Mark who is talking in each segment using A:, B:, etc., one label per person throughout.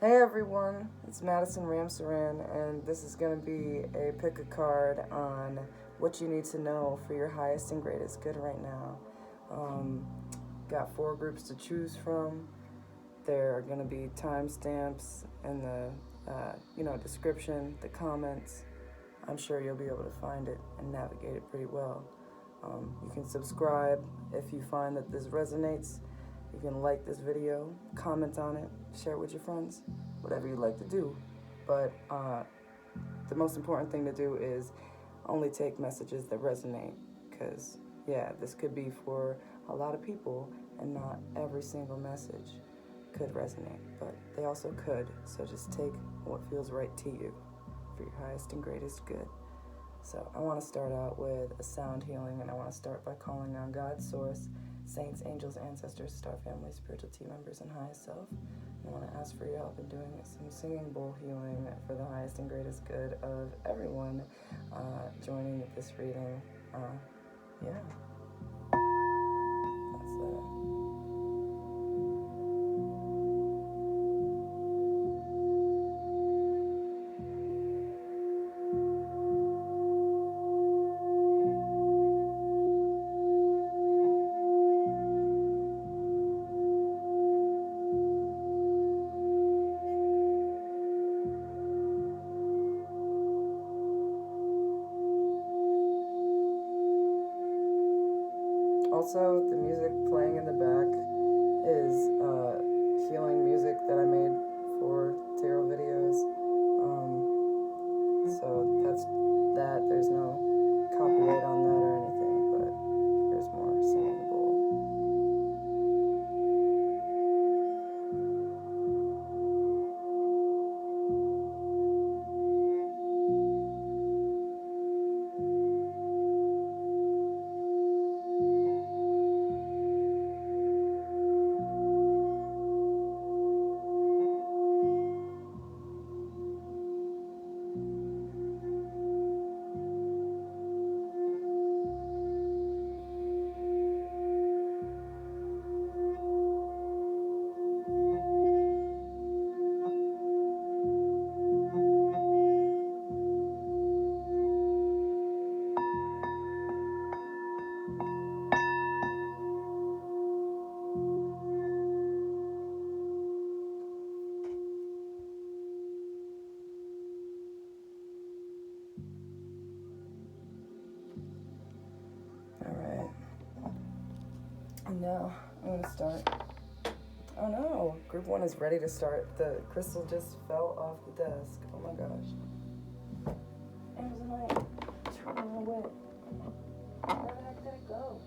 A: Hey everyone, it's MadisonRamsaran, and this is going to be a pick a card on what you need to know for your highest and greatest good right now. Got 4 groups to choose from. There are going to be timestamps in the description, the comments. I'm sure you'll be able to find it and navigate it pretty well. You can subscribe if you find that this resonates. You can like this video, comment on it, share it with your friends, whatever you like to do. But the most important thing to do is only take messages that resonate, because, this could be for a lot of people, and not every single message could resonate, but they also could. So just take what feels right to you for your highest and greatest good. So I want to start out with a sound healing, and I want to start by calling on God, Source, saints, angels, ancestors, star family, spiritual team members, and highest self. I want to ask for your help in doing some singing bowl healing for the highest and greatest good of everyone joining this reading. That's it. Also, the music playing in the back is healing music that I made for tarot videos. So that's that. There's no copyright on that or anything, but here's more singing bowl. Now, I'm going to start. Oh no, group 1 is ready to start. The crystal just fell off the desk. Oh my gosh. Amazonite, turn away. Where the heck did it go?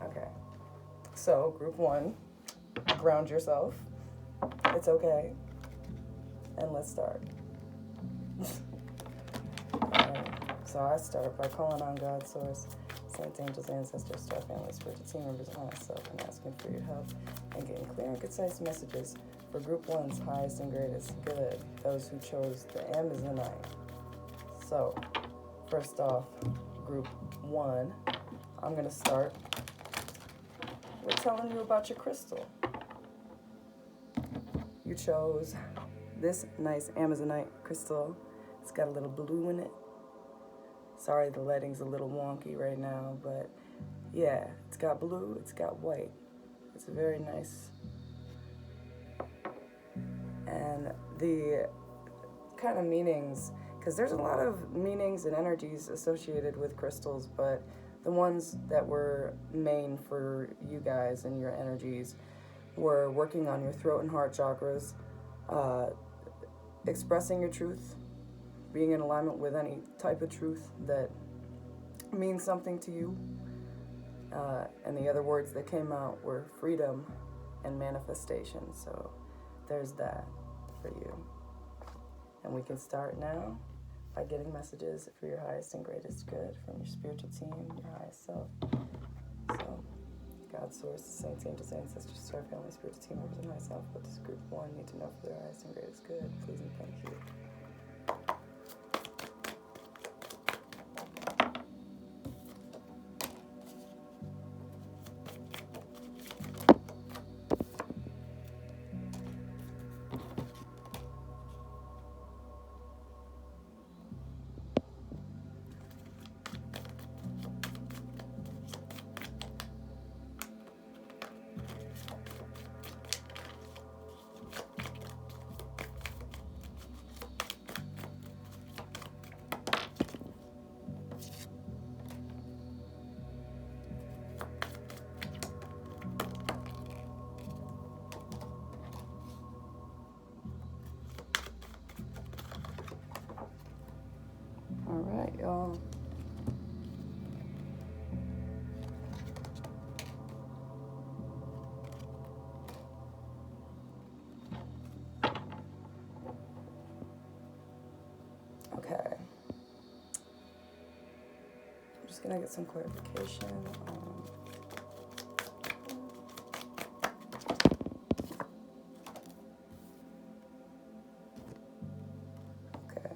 A: Okay. So, group 1, ground yourself. It's okay. And let's start. So I start by calling on God, Source, saints, angels, ancestors, star family, spiritual team members, and myself, and asking for your help and getting clear and concise messages for Group 1's highest and greatest good, those who chose the Amazonite. So, first off, Group 1, I'm going to start with telling you about your crystal. You chose this nice Amazonite crystal. It's got a little blue in it. Sorry, the lighting's a little wonky right now, but it's got blue, it's got white. It's very nice. And the kind of meanings, because there's a lot of meanings and energies associated with crystals, but the ones that were main for you guys and your energies were working on your throat and heart chakras, expressing your truth, being in alignment with any type of truth that means something to you. And the other words that came out were freedom and manifestation. So there's that for you. And we can start now by getting messages for your highest and greatest good from your spiritual team, your highest self. So, God, Source, saints, angels, ancestors, star family, spiritual team members, and highest self. What does Group 1 need to know for their highest and greatest good? Please and thank you. right, y'all. Okay. I'm just gonna get some clarification. Okay.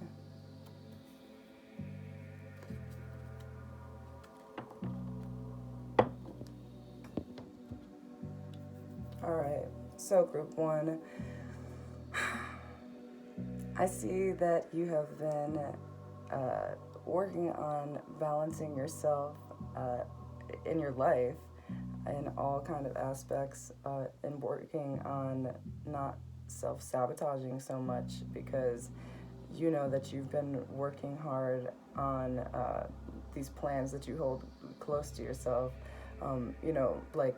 A: All right. So, group one, I see that you have been working on balancing yourself in your life in all kind of aspects, and working on not self-sabotaging so much, because you know that you've been working hard on these plans that you hold close to yourself. You know, like,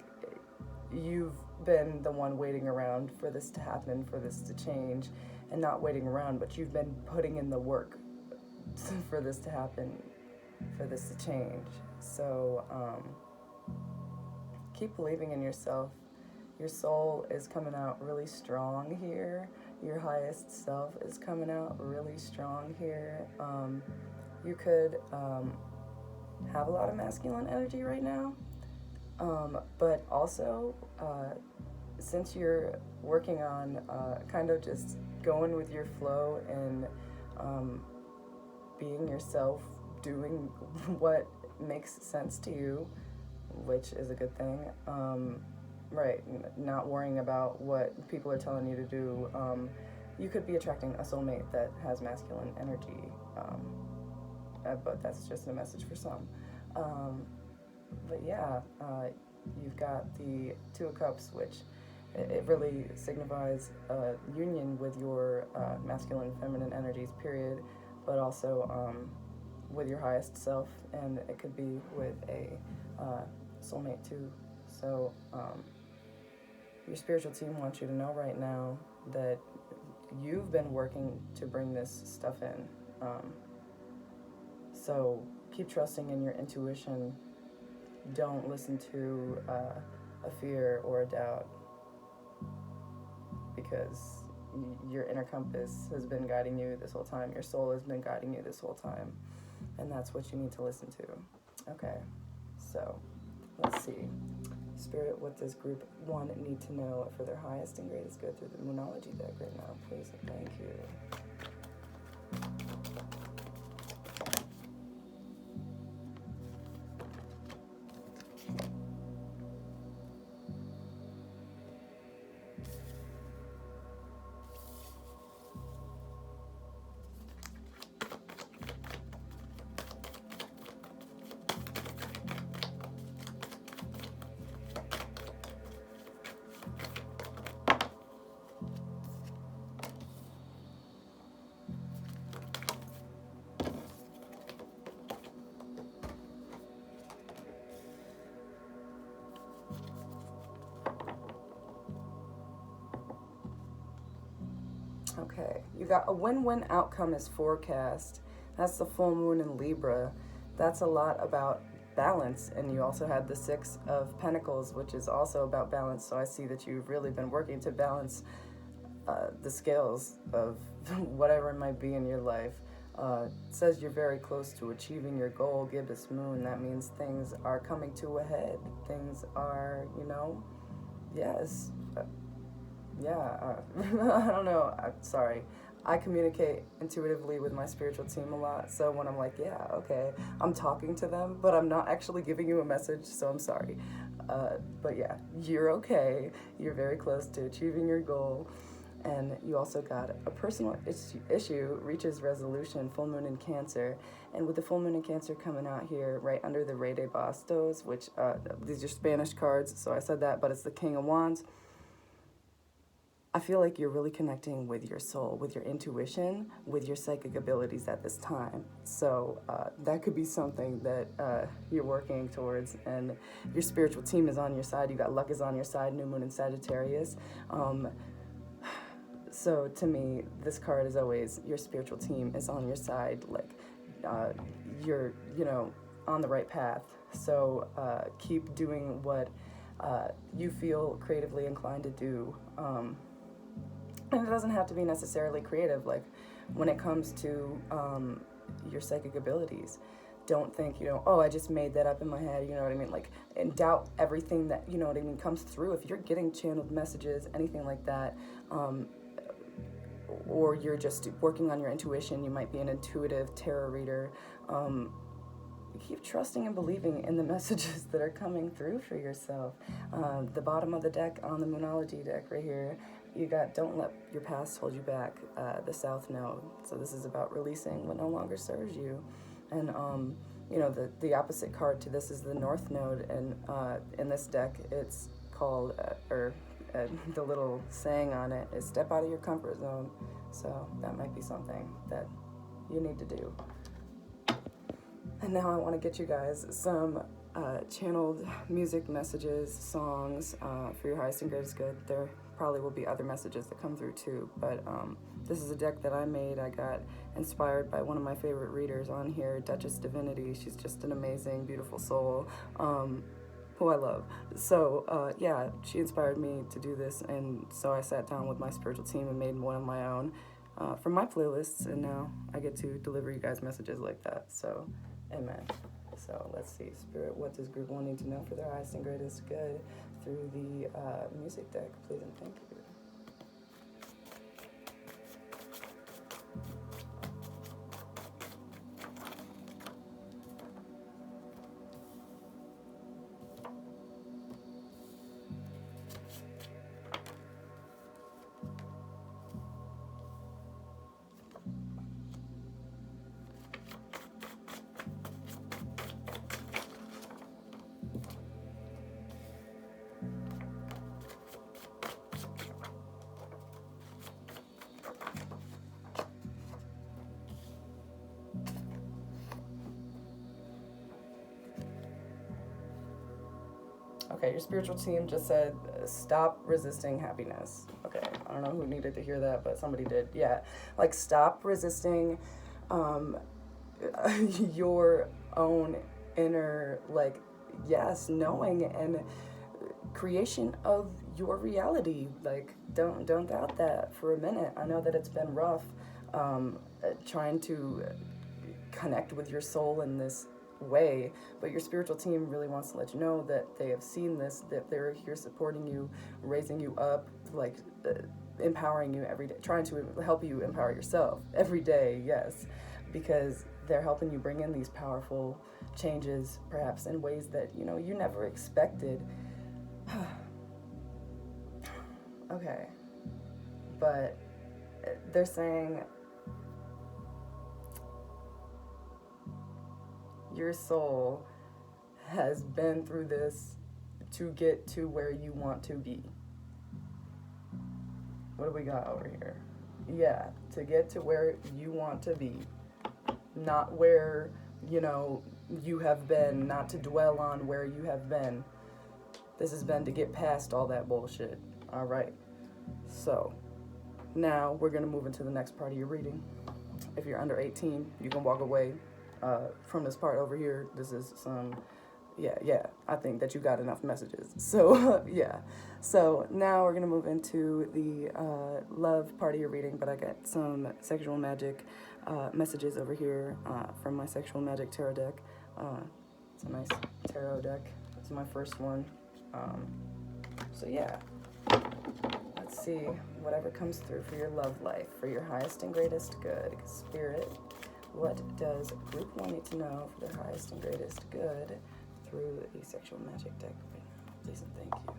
A: you've been the one waiting around for this to happen, for this to change, and not waiting around, but you've been putting in the work for this to happen, for this to change. So keep believing in yourself. Your soul is coming out really strong here. Your highest self is coming out really strong here. You could have a lot of masculine energy right now, but also since you're working on kind of just going with your flow and being yourself, doing what makes sense to you, which is a good thing, right, not worrying about what people are telling you to do. You could be attracting a soulmate that has masculine energy, but that's just a message for some. But yeah, you've got the Two of Cups, which it really signifies union with your masculine and feminine energies, period, but also with your highest self, and it could be with a soulmate too. So your spiritual team wants you to know right now that you've been working to bring this stuff in. So keep trusting in your intuition. Don't listen to a fear or a doubt, because your inner compass has been guiding you this whole time. Your soul has been guiding you this whole time, and that's what you need to listen to. Okay, so let's see. Spirit, what does group one need to know for their highest and greatest good through the Moonology deck right now, please? Thank you. Okay, you got a win-win outcome is forecast. That's the full moon in Libra. That's a lot about balance. And you also had the Six of Pentacles, which is also about balance. So I see that you've really been working to balance the scales of whatever it might be in your life. It says you're very close to achieving your goal, gibbous moon. That means things are coming to a head. Things are, yes. I don't know. I'm sorry. I communicate intuitively with my spiritual team a lot. So when I'm like, yeah, okay, I'm talking to them, but I'm not actually giving you a message, so I'm sorry. But yeah, you're okay. You're very close to achieving your goal. And you also got a personal issue reaches resolution, full moon in Cancer. And with the full moon in Cancer coming out here right under the Rey de Bastos, which these are Spanish cards, so I said that, but it's the King of Wands. I feel like you're really connecting with your soul, with your intuition, with your psychic abilities at this time. So that could be something that you're working towards, and your spiritual team is on your side. You got luck is on your side, new moon in Sagittarius. So to me, this card is always your spiritual team is on your side, like you're, you know, on the right path. So keep doing what you feel creatively inclined to do. And it doesn't have to be necessarily creative. Like when it comes to your psychic abilities, don't think, you know, oh, I just made that up in my head, you know what I mean? Like, and doubt everything that, you know what I mean, comes through. If you're getting channeled messages, anything like that, or you're just working on your intuition, you might be an intuitive tarot reader, keep trusting and believing in the messages that are coming through for yourself. The bottom of the deck on the Moonology deck right here, you got don't let your past hold you back, the South Node. So this is about releasing what no longer serves you. And, you know, the opposite card to this is the North Node. And in this deck, it's called, the little saying on it is step out of your comfort zone. So that might be something that you need to do. And now I want to get you guys some channeled music messages, songs for your highest and greatest good. There probably will be other messages that come through too, but this is a deck that I made. I got inspired by one of my favorite readers on here, Duchess Divinity. She's just an amazing, beautiful soul, who I love. So yeah, she inspired me to do this, and so I sat down with my spiritual team and made one of my own from my playlists, and now I get to deliver you guys messages like that. So amen. So let's see, Spirit, what does Group 1 need to know for their highest and greatest good through the music deck? Please and thank you. Okay, your spiritual team just said, stop resisting happiness. Okay, I don't know who needed to hear that, but somebody did. Yeah, like stop resisting your own inner, like, yes, knowing and creation of your reality. Like, don't doubt that for a minute. I know that it's been rough trying to connect with your soul in this way, but your spiritual team really wants to let you know that they have seen this, that they're here supporting you, raising you up, like empowering you every day, trying to help you empower yourself every day, yes, because they're helping you bring in these powerful changes, perhaps in ways that, you know, you never expected. Okay, but they're saying your soul has been through this to get to where you want to be. What do we got over here? Yeah, to get to where you want to be. Not where, you know, you have been, not to dwell on where you have been. This has been to get past all that bullshit. All right. So, now we're going to move into the next part of your reading. If you're under 18, you can walk away from this part over here. This is some, yeah, I think that you got enough messages. So, yeah. So, now we're going to move into the love part of your reading, but I got some sexual magic messages over here from my sexual magic tarot deck. It's a nice tarot deck. It's my first one. So, yeah. Let's see whatever comes through for your love life, for your highest and greatest good. Spirit, what does Group 1 need to know for their highest and greatest good through the sexual magic deck right now? Please and thank you.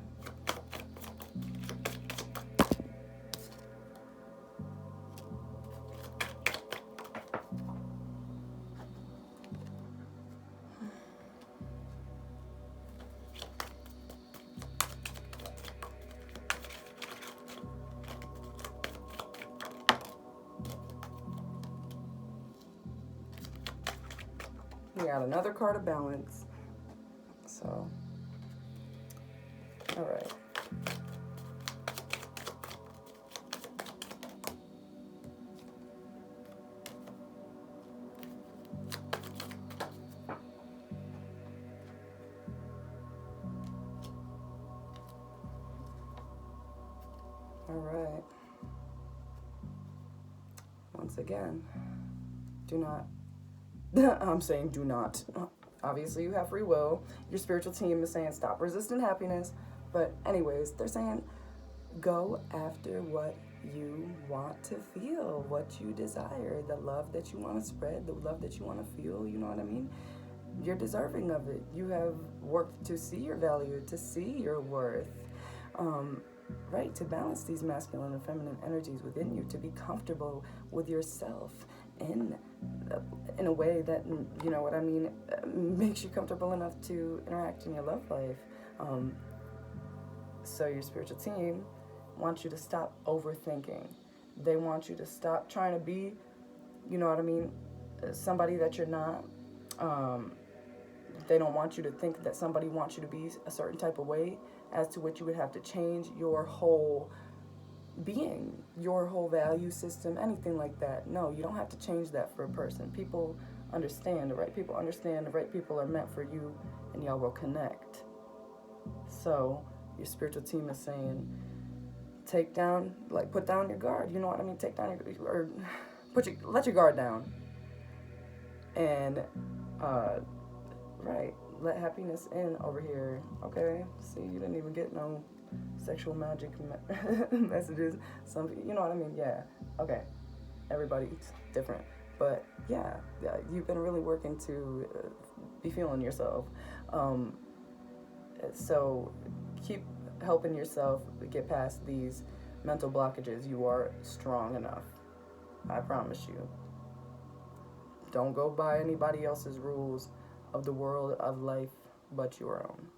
A: We got another card of balance. So, all right. All right. Once again, do not, I'm saying do not. Obviously, you have free will. Your spiritual team is saying stop resisting happiness. But anyways, they're saying go after what you want to feel, what you desire, the love that you want to spread, the love that you want to feel, you know what I mean? You're deserving of it. You have worked to see your value, to see your worth, right? To balance these masculine and feminine energies within you, to be comfortable with yourself in a way that, you know what I mean, makes you comfortable enough to interact in your love life. So your spiritual team wants you to stop overthinking. They want you to stop trying to be, you know what I mean, somebody that you're not. They don't want you to think that somebody wants you to be a certain type of way, as to which you would have to change your whole being, your whole value system, anything like that. No, you don't have to change that for a person. People understand, the right people understand, the right people are meant for you, and y'all will connect. So your spiritual team is saying, take down, like put down your guard, you know what I mean? Take down your, or let your guard down. And, right, let happiness in over here, okay? See, you didn't even get no sexual magic messages. Some, you know what I mean? Yeah, okay. Everybody's different. But, yeah, you've been really working to be feeling yourself. So keep helping yourself get past these mental blockages. You are strong enough. I promise you. Don't go by anybody else's rules of the world of life but your own.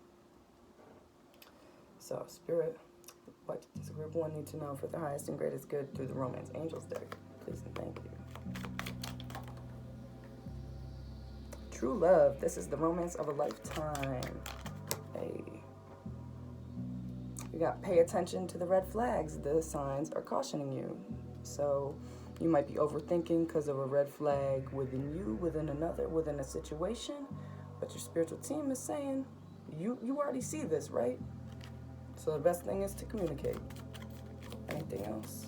A: So, Spirit, what does Group 1 need to know for the highest and greatest good through the Romance Angels deck? Please and thank you. True love. This is the romance of a lifetime. Hey. You got pay attention to the red flags. The signs are cautioning you. So you might be overthinking because of a red flag within you, within another, within a situation. But your spiritual team is saying, you already see this, right? So the best thing is to communicate. Anything else?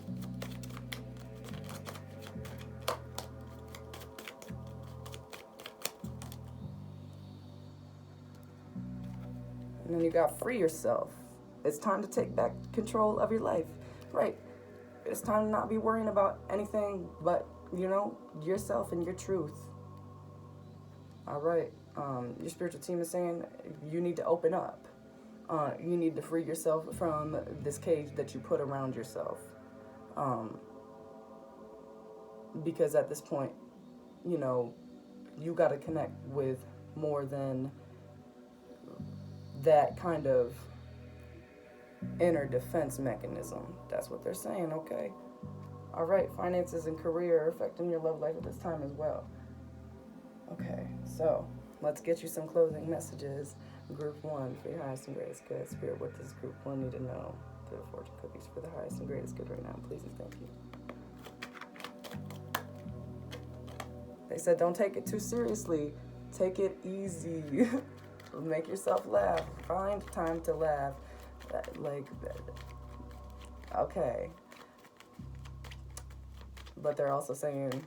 A: And then you got free yourself. It's time to take back control of your life, right? It's time to not be worrying about anything but, you know, yourself and your truth. All right. Your spiritual team is saying you need to open up. You need to free yourself from this cage that you put around yourself. Because at this point, you know, you got to connect with more than that kind of inner defense mechanism. That's what they're saying, okay? All right, finances and career are affecting your love life at this time as well. Okay, so let's get you some closing messages. Group 1 for your highest and greatest good. Spirit, what does Group 1 need to know? The fortune cookies for the highest and greatest good right now. Please and thank you. They said don't take it too seriously. Take it easy. Make yourself laugh. Find time to laugh. Like, okay. But they're also saying,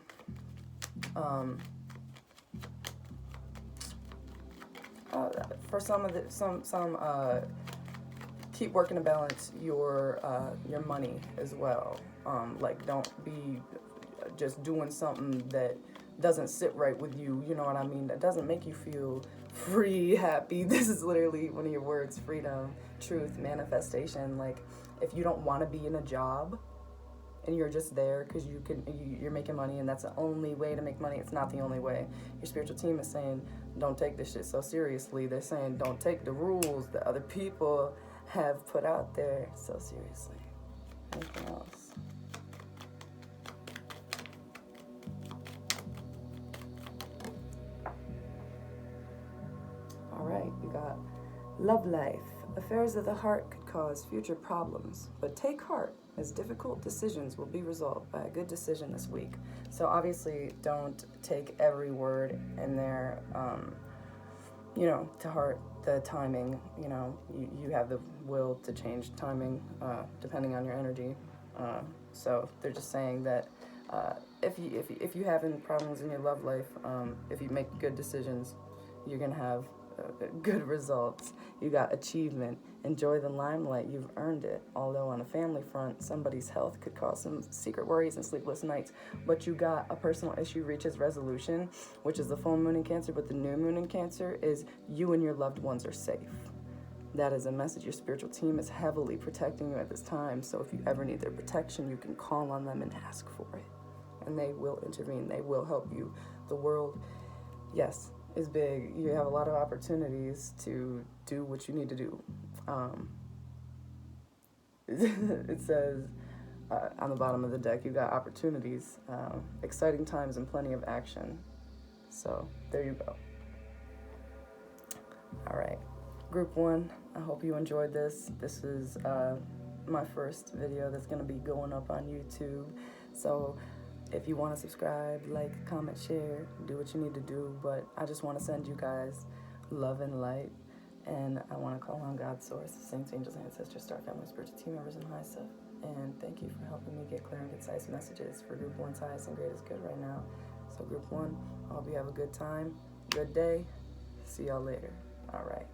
A: for some of the, keep working to balance your money as well. Like, don't be just doing something that doesn't sit right with you, you know what I mean? That doesn't make you feel free, happy. This is literally one of your words: freedom, truth, manifestation. Like, if you don't want to be in a job and you're just there because you're making money and that's the only way to make money, it's not the only way. Your spiritual team is saying don't take this shit so seriously. They're saying don't take the rules that other people have put out there so seriously. Anything else? All right, you got love life. Affairs of the heart could cause future problems, but take heart, as difficult decisions will be resolved by a good decision this week. So obviously, don't take every word in there to heart the timing. You have the will to change timing depending on your energy. So they're just saying that if you having problems in your love life, if you make good decisions, you're gonna have good results. You got achievement. Enjoy the limelight. You've earned it. Although on a family front, somebody's health could cause some secret worries and sleepless nights. But you got a personal issue reaches resolution, which is the full moon in Cancer. But the new moon in Cancer is you and your loved ones are safe. That is a message. Your spiritual team is heavily protecting you at this time. So if you ever need their protection, you can call on them and ask for it. And they will intervene. They will help you. The world, yes, is big. You have a lot of opportunities to do what you need to do. It says on the bottom of the deck, you got opportunities, exciting times, and plenty of action. So there you go. All right. Group 1, I hope you enjoyed this. This is my first video that's going to be going up on YouTube. So if you want to subscribe, like, comment, share, do what you need to do. But I just want to send you guys love and light. And I want to call on God's source, saints, angels, ancestors, star family, spiritual team members, and high stuff. And thank you for helping me get clear and concise messages for Group 1's highest and greatest good right now. So Group 1, I hope you have a good time, good day. See y'all later. All right.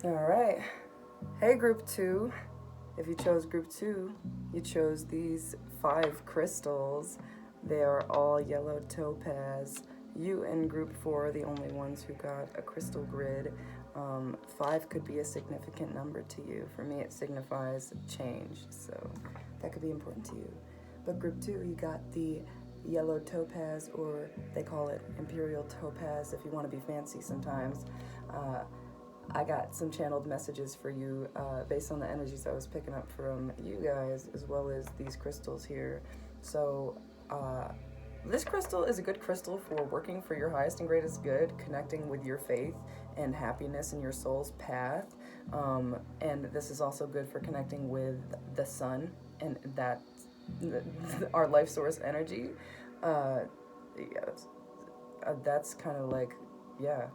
A: All right. Hey, group 2. If you chose group 2, you chose these 5 crystals. They are all yellow topaz. You and group 4 are the only ones who got a crystal grid. 5 could be a significant number to you. For me, it signifies change, so that could be important to you. But group 2, you got the yellow topaz, or they call it imperial topaz if you want to be fancy sometimes. I got some channeled messages for you based on the energies I was picking up from you guys, as well as these crystals here. So this crystal is a good crystal for working for your highest and greatest good, connecting with your faith and happiness in your soul's path. And this is also good for connecting with the sun and that our life source energy. That's kind of like, yeah.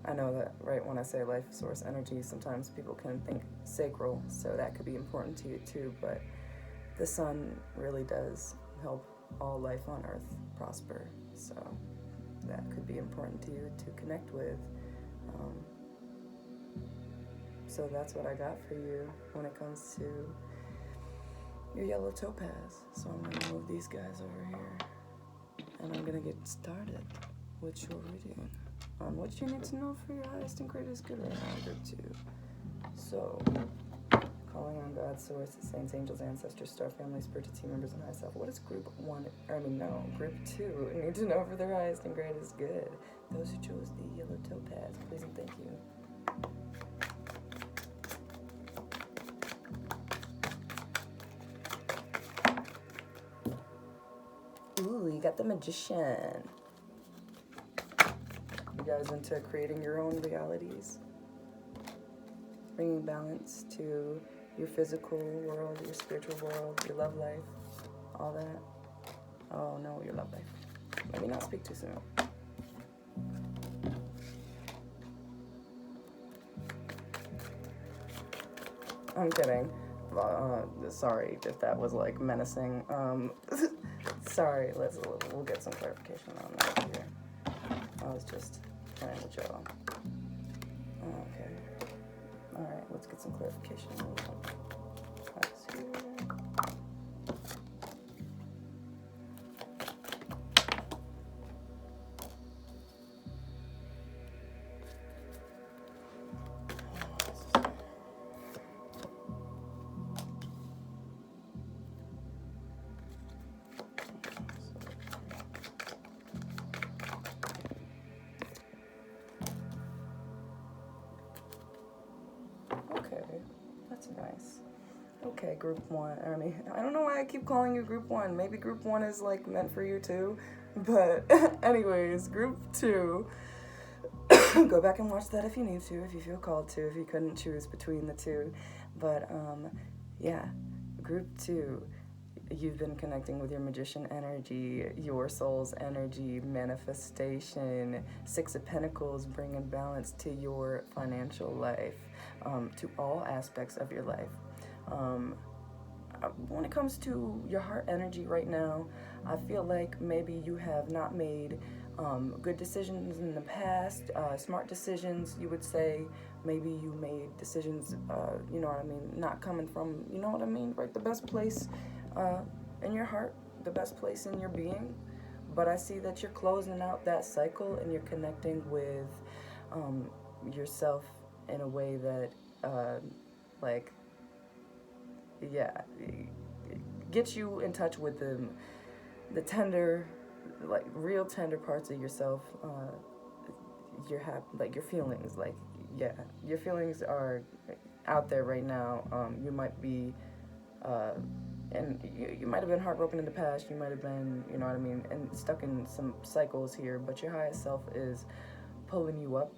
A: I know that right when I say life source energy, sometimes people can think sacral, so that could be important to you too, but the sun really does help all life on earth prosper, so that could be important to you to connect with. So that's what I got for you when it comes to your yellow topaz. So I'm going to move these guys over here, and I'm going to get started with your reading on what you need to know for your highest and greatest good right now, group 2. So, calling on God, source, saints, angels, ancestors, star family, spiritual team members, and high self. What does group 2 need to know for their highest and greatest good? Those who chose the yellow topaz, please and thank you. Ooh, you got the magician. You guys into creating your own realities, bringing balance to your physical world, your spiritual world, your love life, all that. Oh no, your love life. Let me not speak too soon. I'm kidding. Sorry if that was like menacing. Sorry. We'll get some clarification on that here. I was just playing with y'all. Okay. All right. Let's get some clarification. That's here. That's nice. Okay, group 1. I don't know why I keep calling you group 1. Maybe group 1 is like meant for you too. But anyways, group 2. Go back and watch that if you need to, if you feel called to, if you couldn't choose between the two. But yeah, group 2. You've been connecting with your magician energy, your soul's energy, manifestation, 6 of Pentacles, bringing balance to your financial life, to all aspects of your life. When it comes to your heart energy right now, I feel like maybe you have not made good decisions in the past, smart decisions, you would say. Maybe you made decisions, you know what I mean, not coming from, you know what I mean, right, the best place in your heart, the best place in your being. But I see that you're closing out that cycle and you're connecting with yourself in a way that, gets you in touch with the tender, like real tender parts of yourself. Your feelings, your feelings are out there right now. You might be, and you might have been heartbroken in the past. You might have been, you know what I mean, and stuck in some cycles here. But your highest self is pulling you up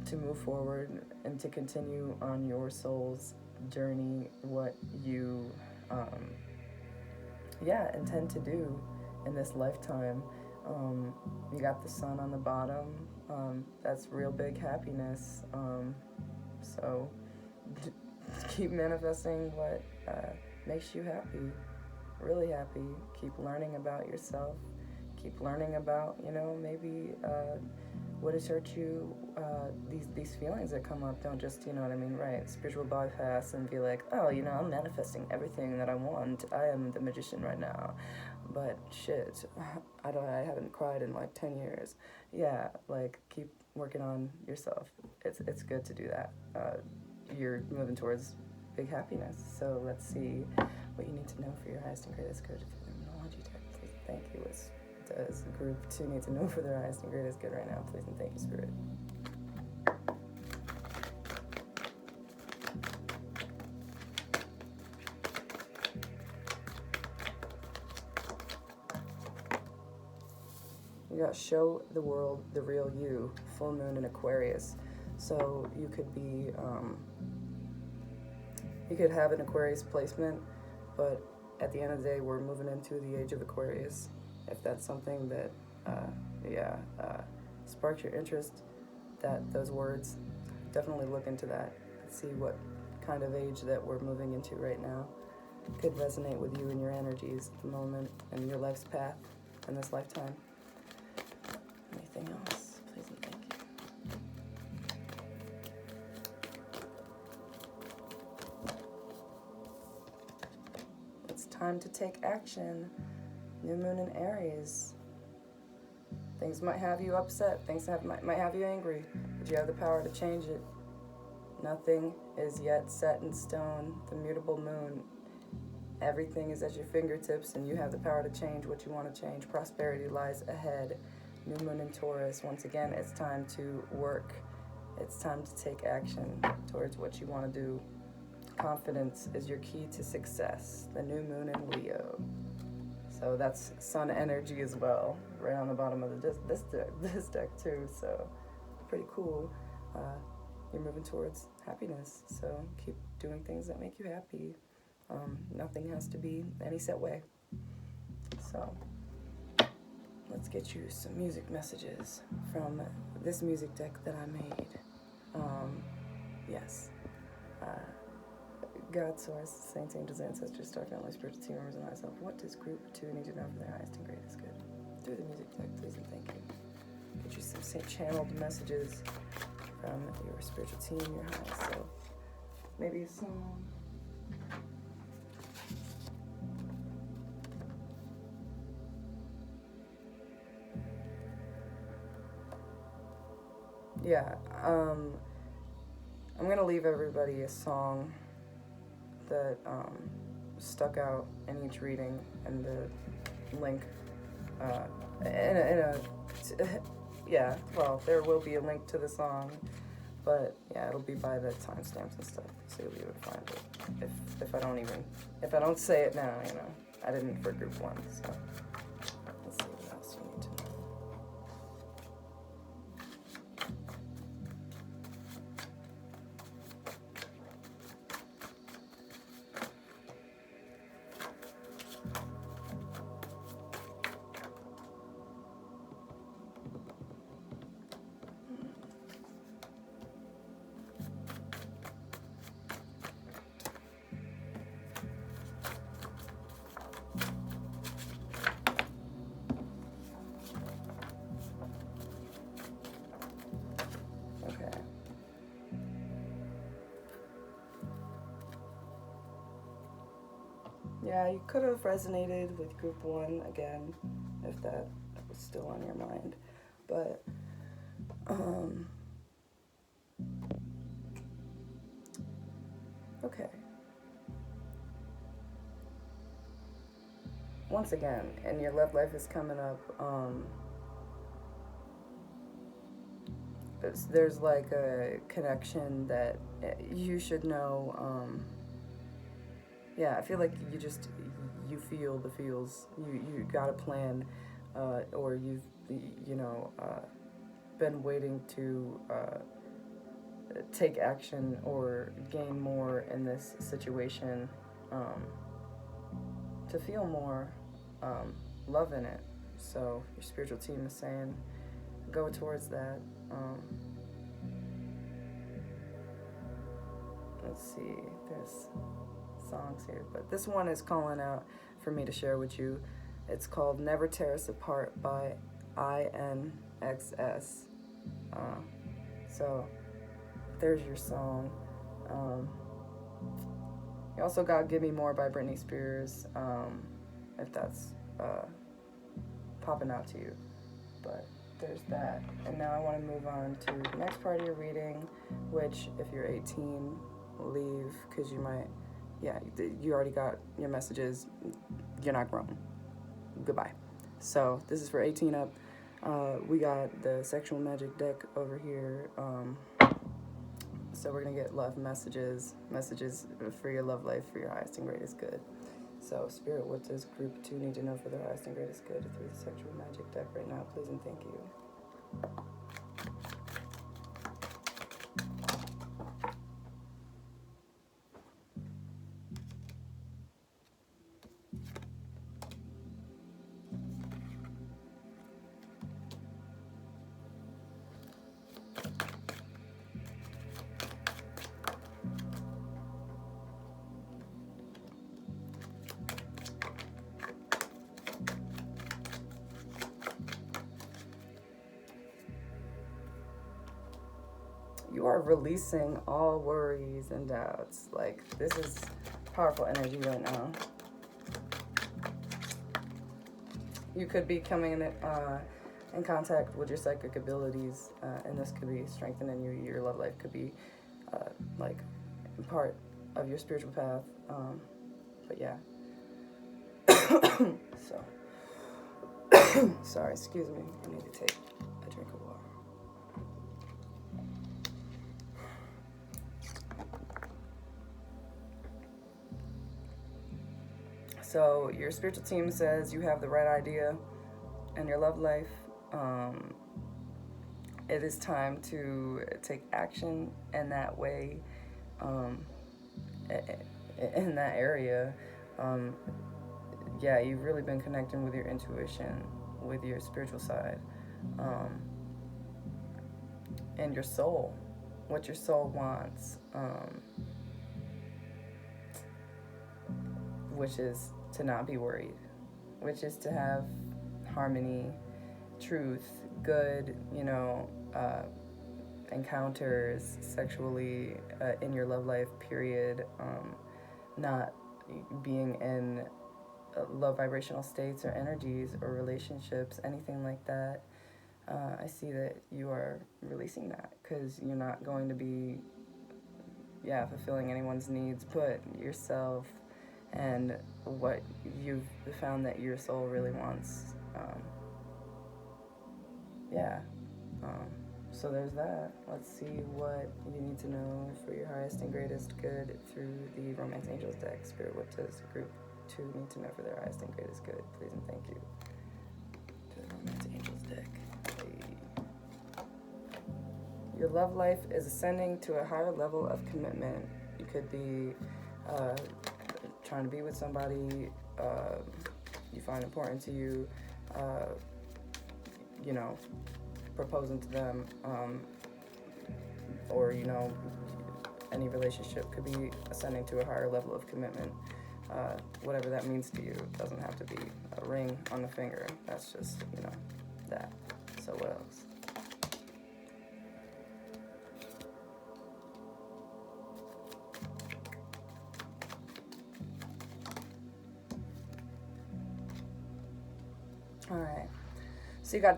A: to move forward and to continue on your soul's journey. What you, intend to do in this lifetime. You got the sun on the bottom. That's real big happiness. So keep manifesting what makes you happy, really happy. Keep learning about yourself. Keep learning about, maybe what has hurt you, these feelings that come up. Don't just, you know what I mean, right, spiritual bypass and be like, oh, you know, I'm manifesting everything that I want. I am the magician right now. But shit, I haven't cried in like 10 years. Yeah, like, keep working on yourself. It's good to do that. You're moving towards big happiness. So let's see what you need to know for your highest and greatest good. Please, thank you. Does the group 2 need to know for their highest and greatest good right now? Please and thank you, Spirit. You got show the world the real you, full moon in Aquarius. So you could be, you could have an Aquarius placement, but at the end of the day, we're moving into the age of Aquarius. If that's something that, sparks your interest, those words, definitely look into that. See what kind of age that we're moving into right now could resonate with you and your energies at the moment and your life's path in this lifetime. Anything else? Please and thank you. It's time to take action. New moon in Aries. Things might have you upset. Things might have you angry, but you have the power to change it. Nothing is yet set in stone. The mutable moon. Everything is at your fingertips, and you have the power to change what you want to change. Prosperity lies ahead. New moon in Taurus. Once again, it's time to work. It's time to take action towards what you want to do. Confidence is your key to success. The new moon in Leo. So that's sun energy as well, right on the bottom of this deck too. So pretty cool. You're moving towards happiness. So keep doing things that make you happy. Nothing has to be any set way. So let's get you some music messages from this music deck that I made. Yes. God, Source, Saints, Angels, Ancestors, Star Family, Spiritual Team Members, and myself. What does Group 2 need to know for their highest and greatest good? Through the music deck, please and thank you. Get you some channeled messages from your spiritual team, your highest self. Maybe a song. Yeah, I'm gonna leave everybody a song that stuck out in each reading, and the link yeah, well, there will be a link to the song, but yeah, it'll be by the timestamps and stuff, so you'll be able to find it if I don't say it now, you know. I didn't for group 1, so let's see what else you need to know. Yeah, you could have resonated with group 1 again, if that was still on your mind. But, okay. Once again, and your love life is coming up, there's like a connection that you should know. Yeah, I feel like you feel the feels. You got a plan, or you've been waiting to take action or gain more in this situation, to feel more love in it. So your spiritual team is saying, go towards that. Let's see, there's songs here, but this one is calling out for me to share with you. It's called Never Tear Us Apart by INXS. So there's your song. You also got Gimme More by Britney Spears, if that's popping out to you. But there's that. And now I want to move on to the next part of your reading, which if you're 18, leave, because you might, you already got your messages. You're not grown. Goodbye. So this is for 18 up. We got the Sexual Magic deck over here. So we're going to get love messages for your love life, for your highest and greatest good. So, Spirit, what does Group 2 need to know for their highest and greatest good through the Sexual Magic deck right now? Please and thank you. You are releasing all worries and doubts. Like, this is powerful energy right now. You could be coming in contact with your psychic abilities, and this could be strengthening your love life. Could be like part of your spiritual path. But yeah. So, sorry, excuse me. I need to take a drink of water. So your spiritual team says you have the right idea in your love life. It is time to take action in that way, in that area. You've really been connecting with your intuition, with your spiritual side, and your soul, what your soul wants, which is to not be worried, which is to have harmony, truth, good, encounters sexually in your love life, period. Not being in low vibrational states or energies or relationships, anything like that. I see that you are releasing that because you're not going to be, fulfilling anyone's needs but yourself and what you've found that your soul really wants. So there's that. Let's see what you need to know for your highest and greatest good through the Romance Angels deck. Spirit, what does Group 2 need to know for their highest and greatest good? Please and thank you. To the Romance Angels deck. Your love life is ascending to a higher level of commitment. You could be trying to be with somebody you find important to you, proposing to them, or any relationship could be ascending to a higher level of commitment, whatever that means to you. It doesn't have to be a ring on the finger. That's just that. So what else? All right. So you got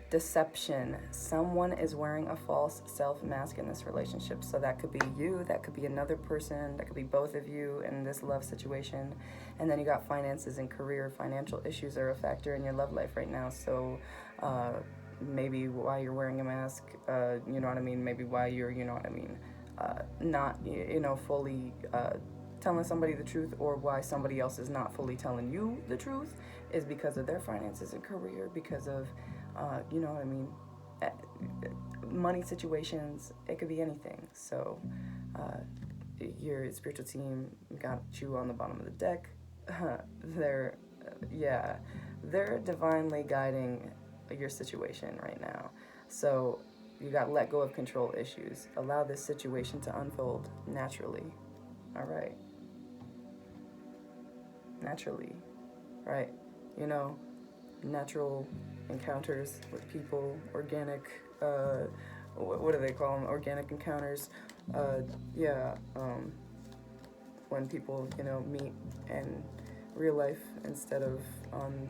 A: deception. Someone is wearing a false self mask in this relationship. So that could be you, that could be another person, that could be both of you in this love situation. And then you got finances and career. Financial issues are a factor in your love life right now. So maybe why you're wearing a mask, you know what I mean? Maybe why you're, not, fully telling somebody the truth, or why somebody else is not fully telling you the truth is because of their finances and career, because of, money situations. It could be anything. So your spiritual team got you on the bottom of the deck. They're divinely guiding your situation right now. So you got let go of control issues. Allow this situation to unfold naturally. All right. Naturally, right? Natural encounters with people, organic what do they call them? Organic encounters. When people, meet in real life instead of on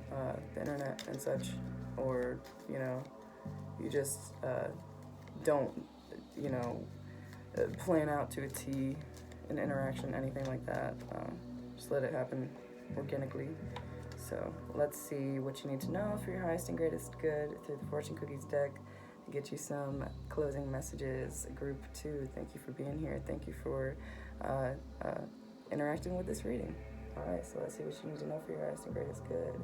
A: the internet and such, or, you just don't, plan out to a T an interaction, anything like that. Just let it happen organically. So let's see what you need to know for your highest and greatest good through the Fortune Cookies deck. Get you some closing messages. Group 2, thank you for being here. Thank you for interacting with this reading. All right, so let's see what you need to know for your highest and greatest good.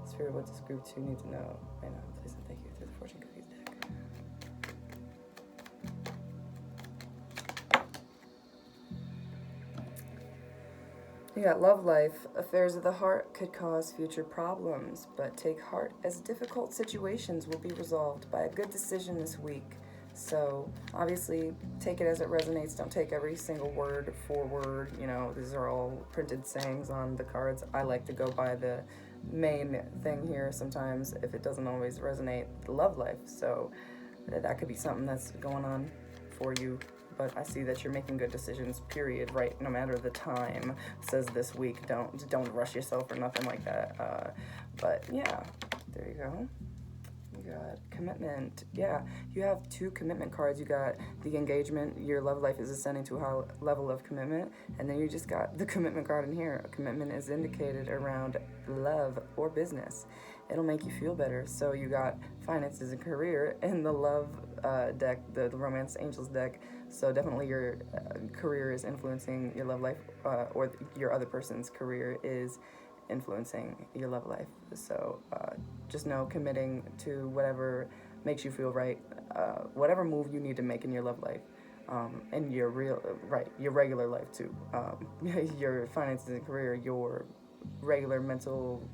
A: Spirit, what does Group 2 need to know right now? Please and thank you through the Fortune Cookies deck. You got love life. Affairs of the heart could cause future problems, but take heart as difficult situations will be resolved by a good decision this week. So obviously take it as it resonates. Don't take every single word for word. These are all printed sayings on the cards. I like to go by the main thing here sometimes if it doesn't always resonate, the love life. So that could be something that's going on for you. But I see that you're making good decisions, period, right? No matter the time. It says this week, don't rush yourself or nothing like that. But yeah, there you go. You got commitment. Yeah, you have 2 commitment cards. You got the engagement. Your love life is ascending to a high level of commitment. And then you just got the commitment card in here. Commitment is indicated around love or business. It'll make you feel better. So you got finances and career in the love deck, the Romance Angels deck. So definitely your career is influencing your love life, or your other person's career is influencing your love life. So just know committing to whatever makes you feel right, whatever move you need to make in your love life, and your regular life too, your finances and career, your regular mental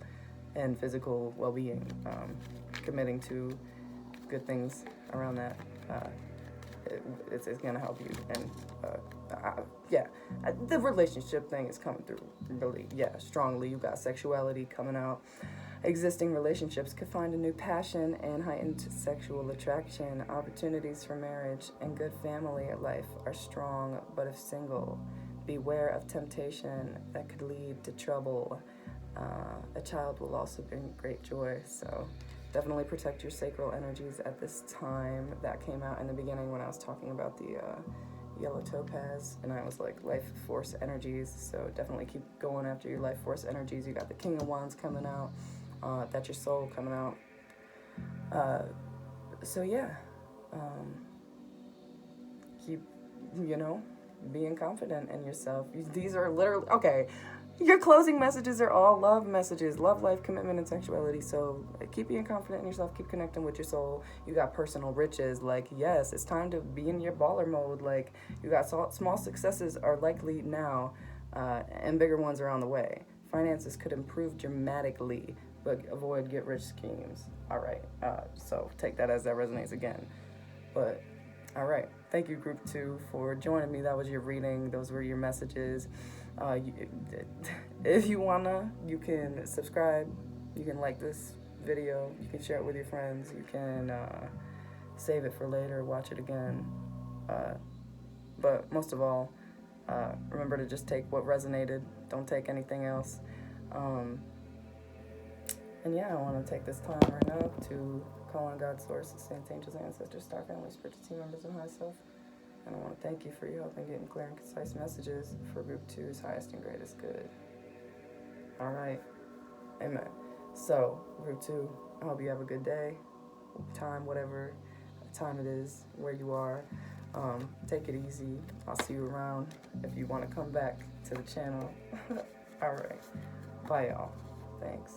A: and physical well-being, committing to good things around that. It's going to help you. And the relationship thing is coming through really, strongly. You got sexuality coming out. Existing relationships could find a new passion and heightened sexual attraction. Opportunities for marriage and good family life are strong, but if single, beware of temptation that could lead to trouble. A child will also bring great joy, so definitely protect your sacral energies at this time. That came out in the beginning when I was talking about the yellow topaz, and I was like life force energies, so definitely keep going after your life force energies. You got the King of Wands coming out, that's your soul coming out. Keep, being confident in yourself. These are literally, okay, your closing messages are all love messages, love, life, commitment, and sexuality. So keep being confident in yourself, keep connecting with your soul. You got personal riches, like, yes, it's time to be in your baller mode. Like, you got small successes are likely now, and bigger ones are on the way. Finances could improve dramatically, but avoid get-rich schemes. All right, so take that as that resonates again. But, all right, thank you, Group 2, for joining me. That was your reading. Those were your messages. If you wanna, you can subscribe, you can like this video, you can share it with your friends, you can save it for later, watch it again, but most of all, remember to just take what resonated, don't take anything else. And I want to take this time right now to call on God's source, the saints, angels, ancestors, star family, spiritual team members, and high self. And I want to thank you for your help in getting clear and concise messages for Group 2's highest and greatest good. All right. Amen. So, Group 2, I hope you have a good day, time, whatever time it is, where you are. Take it easy. I'll see you around if you want to come back to the channel. All right. Bye, y'all. Thanks.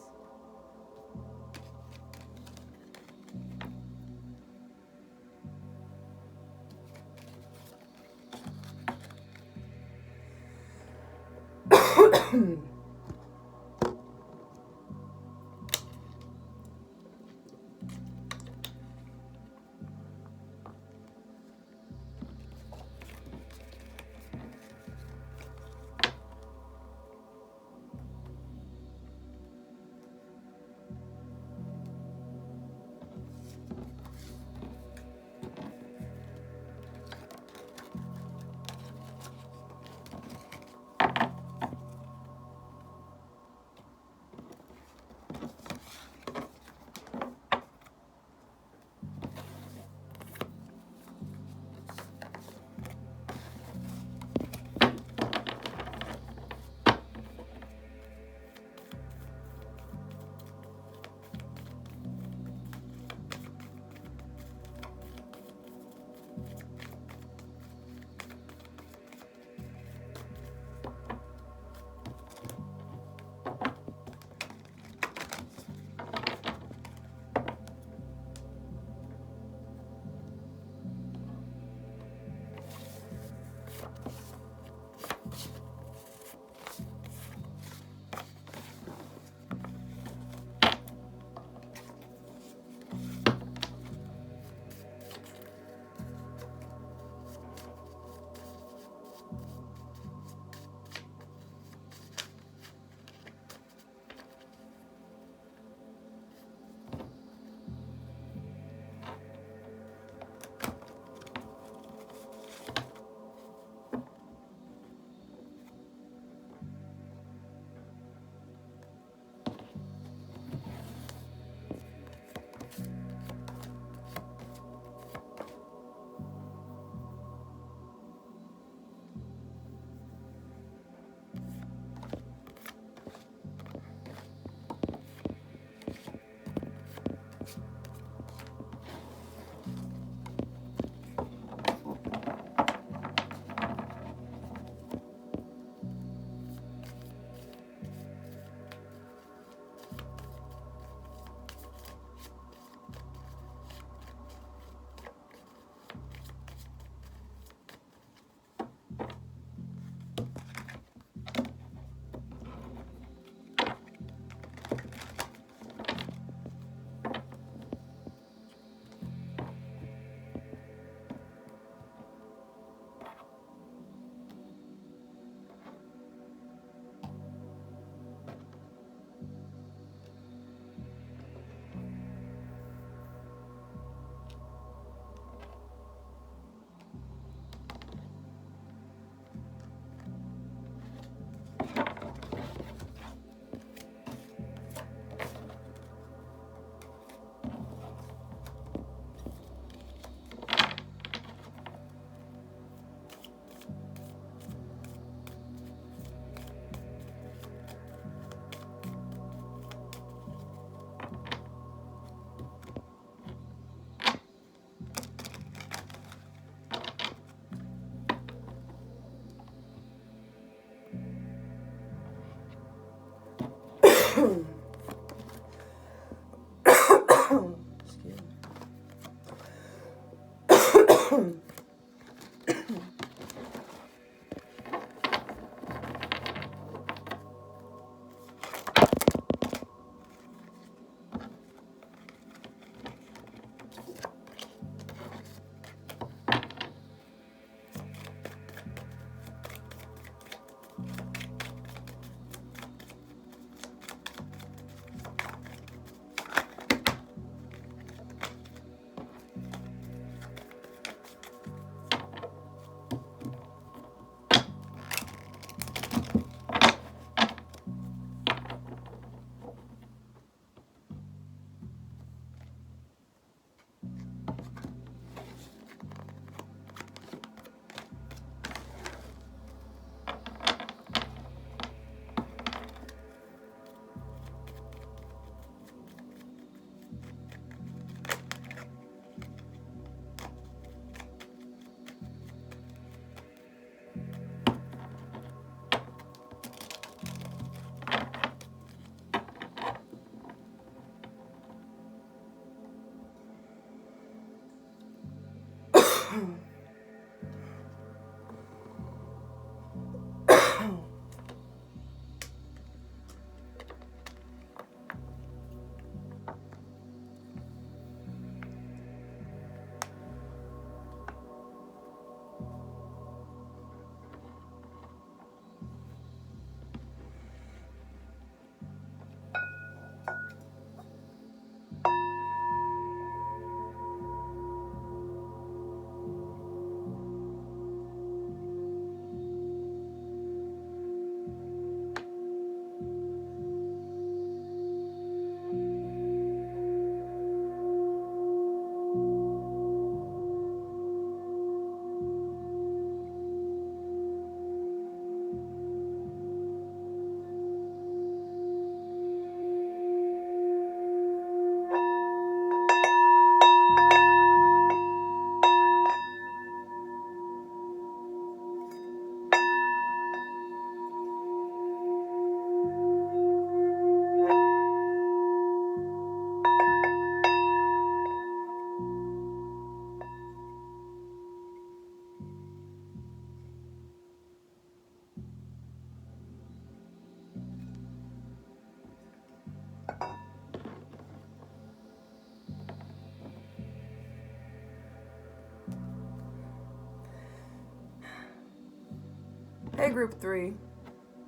A: Hey, group 3.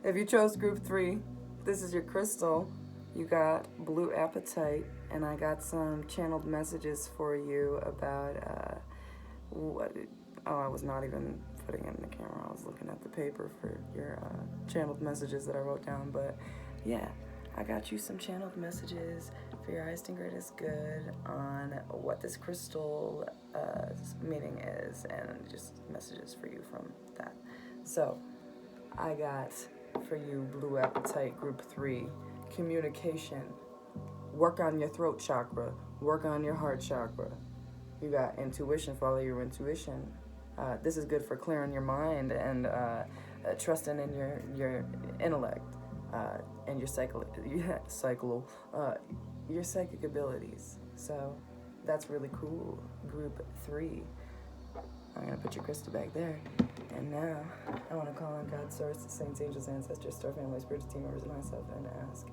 A: If you chose group 3, this is your crystal. You got blue apatite, and I got some channeled messages for you about what. Oh, I was not even putting it in the camera. I was looking at the paper for your channeled messages that I wrote down. But yeah, I got you some channeled messages for your highest and greatest good on what this crystal meaning is, and just messages for you from that. So I got for you blue apatite group 3, communication. Work on your throat chakra. Work on your heart chakra. You got intuition. Follow your intuition. This is good for clearing your mind and trusting in your intellect and your your psychic abilities. So that's really cool. Group 3. I'm gonna put your crystal back there. And now I want to call on God, source, saints, angels, ancestors, star family, spirits, team members, and myself, and ask,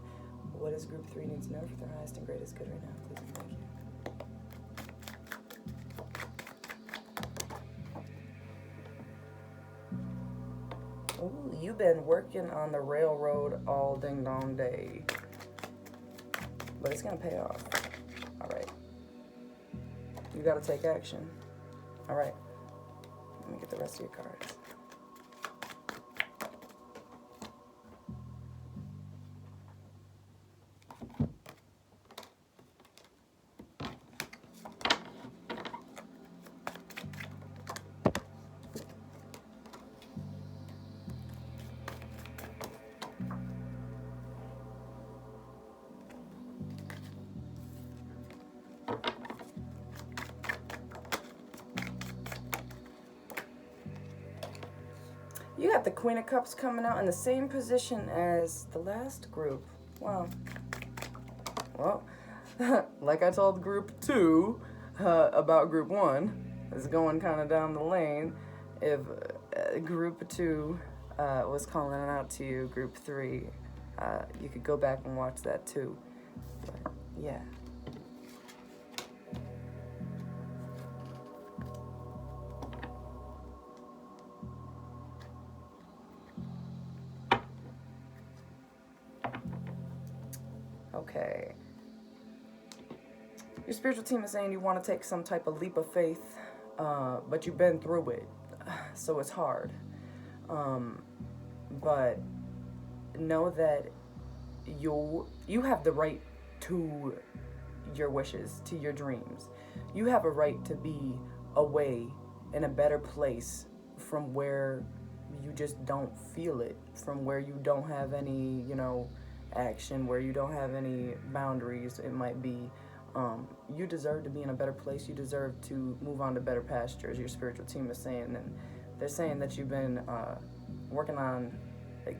A: what does group 3 need to know for their highest and greatest good right now? Please and thank you. Ooh, you've been working on the railroad all ding dong day, but it's gonna pay off. All right, you got to take action. All right, let me get the rest of your cards. You got the Queen of Cups coming out in the same position as the last group. Wow. Well, like I told group 2 about group 1, is going kind of down the lane. If group 2 was calling it out to you, group 3, you could go back and watch that too. But, yeah. Okay. Your spiritual team is saying you want to take some type of leap of faith, but you've been through it, so it's hard. But know that you have the right to your wishes, to your dreams. You have a right to be away in a better place from where you just don't feel it, from where you don't have any, action, where you don't have any boundaries. It might be you deserve to be in a better place. You deserve to move on to better pastures, your spiritual team is saying. And they're saying that you've been working on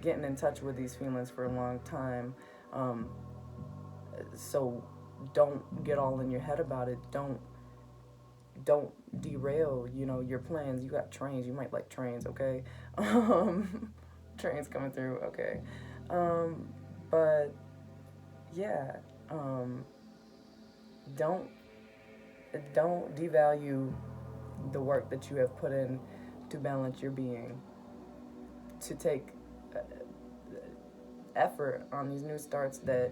A: getting in touch with these feelings for a long time. So don't get all in your head about it. Don't derail, your plans. You got trains. You might like trains, okay? Trains coming through, okay. But yeah, don't devalue the work that you have put in to balance your being, to take effort on these new starts that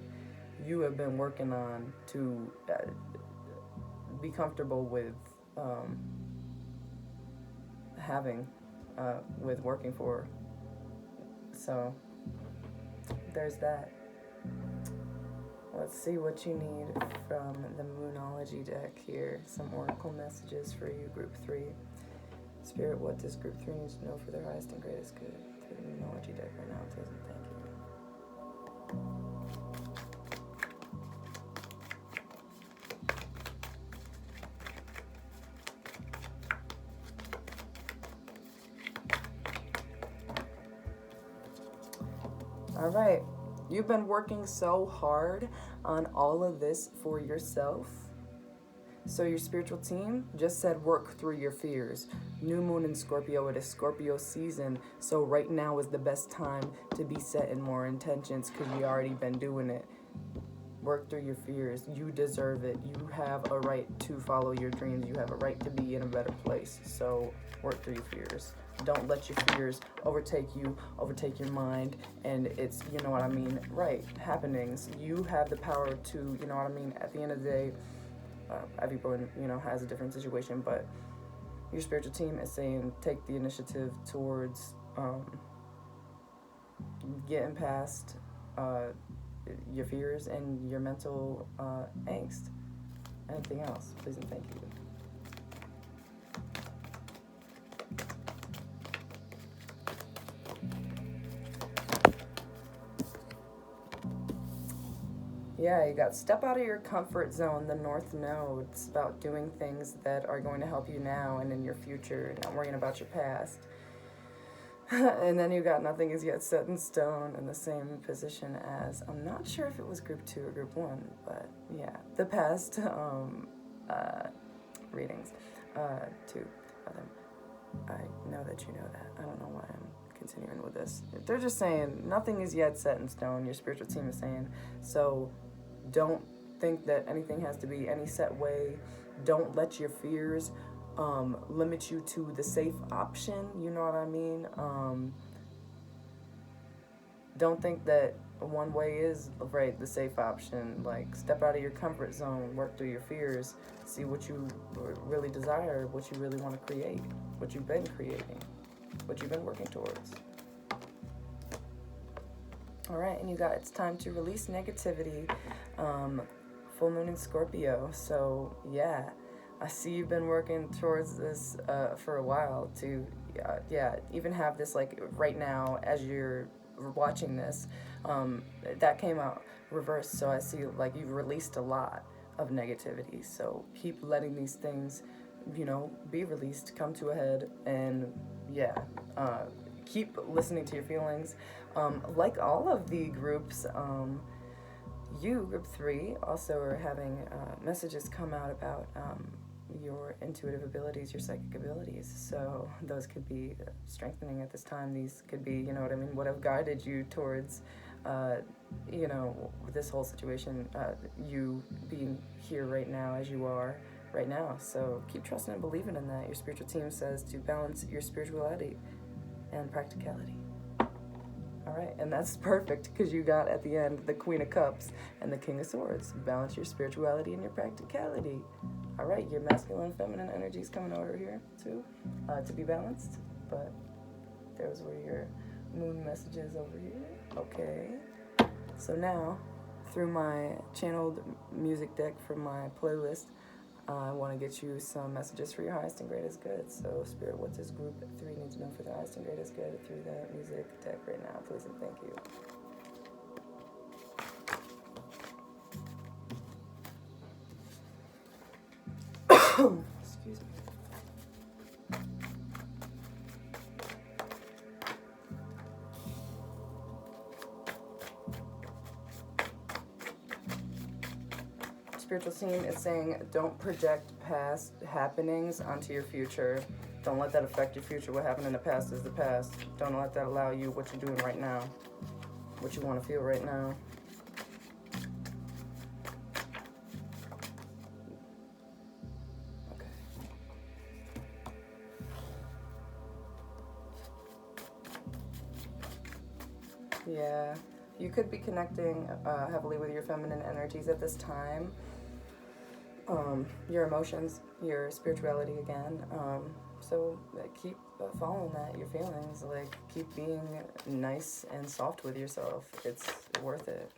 A: you have been working on, to be comfortable with having, with working for. So there's that. Let's see what you need from the Moonology deck here. Some oracle messages for you, group 3. Spirit, what does group 3 need to know for their highest and greatest good? Through the Moonology deck right now, please and thank you. All right. You've been working so hard on all of this for yourself. So your spiritual team just said work through your fears. New moon in Scorpio, it is Scorpio season. So right now is the best time to be setting more intentions because you already been doing it. Work through your fears. You deserve it. You have a right to follow your dreams. You have a right to be in a better place. So work through your fears. Don't let your fears overtake you, overtake your mind, and it's, right, happenings. You have the power to, at the end of the day, everyone, has a different situation, but your spiritual team is saying take the initiative towards getting past your fears and your mental angst. Anything else, please and thank you. Yeah, you got step out of your comfort zone, the North Node. It's about doing things that are going to help you now and in your future, not worrying about your past. And then you got nothing is yet set in stone in the same position as, I'm not sure if it was group 2 or group 1, but yeah, the past readings, 2 of them. I know that you know that. I don't know why I'm continuing with this. They're just saying nothing is yet set in stone, your spiritual team is saying. So don't think that anything has to be any set way. Don't let your fears limit you to the safe option, you know what I mean? Don't think that one way is, right, the safe option. Like, step out of your comfort zone, work through your fears, see what you really desire, what you really want to create, what you've been creating, what you've been working towards. All right, and you got, it's time to release negativity. Full moon in Scorpio. So yeah, I see you've been working towards this for a while to, even have this like right now as you're watching this. That came out reversed, so I see like you've released a lot of negativity. So keep letting these things, be released, come to a head, and keep listening to your feelings. Like all of the groups, You, group 3, also are having messages come out about your intuitive abilities, your psychic abilities. So those could be strengthening at this time. These could be, you know what I mean, what have guided you towards, you know, this whole situation, you being here right now as you are right now. So keep trusting and believing in that. Your spiritual team says to balance your spirituality and practicality. All right, and that's perfect because you got at the end the Queen of Cups and the King of Swords. Balance your spirituality and your practicality. All right, your masculine and feminine energy is coming over here too, to be balanced. But those were your moon messages over here. Okay, so now through my channeled music deck from my playlist, I want to get you some messages for your highest and greatest good. So, Spirit, what does group 3 need to know for their highest and greatest good through the music deck right now? Please and thank you. Excuse me. Spiritual team is saying, don't project past happenings onto your future. Don't let that affect your future. What happened in the past is the past. Don't let that allow you what you're doing right now, what you want to feel right now. Okay. Yeah, you could be connecting heavily with your feminine energies at this time. Your emotions, your spirituality again. So keep following that, your feelings. Like, keep being nice and soft with yourself. It's worth it.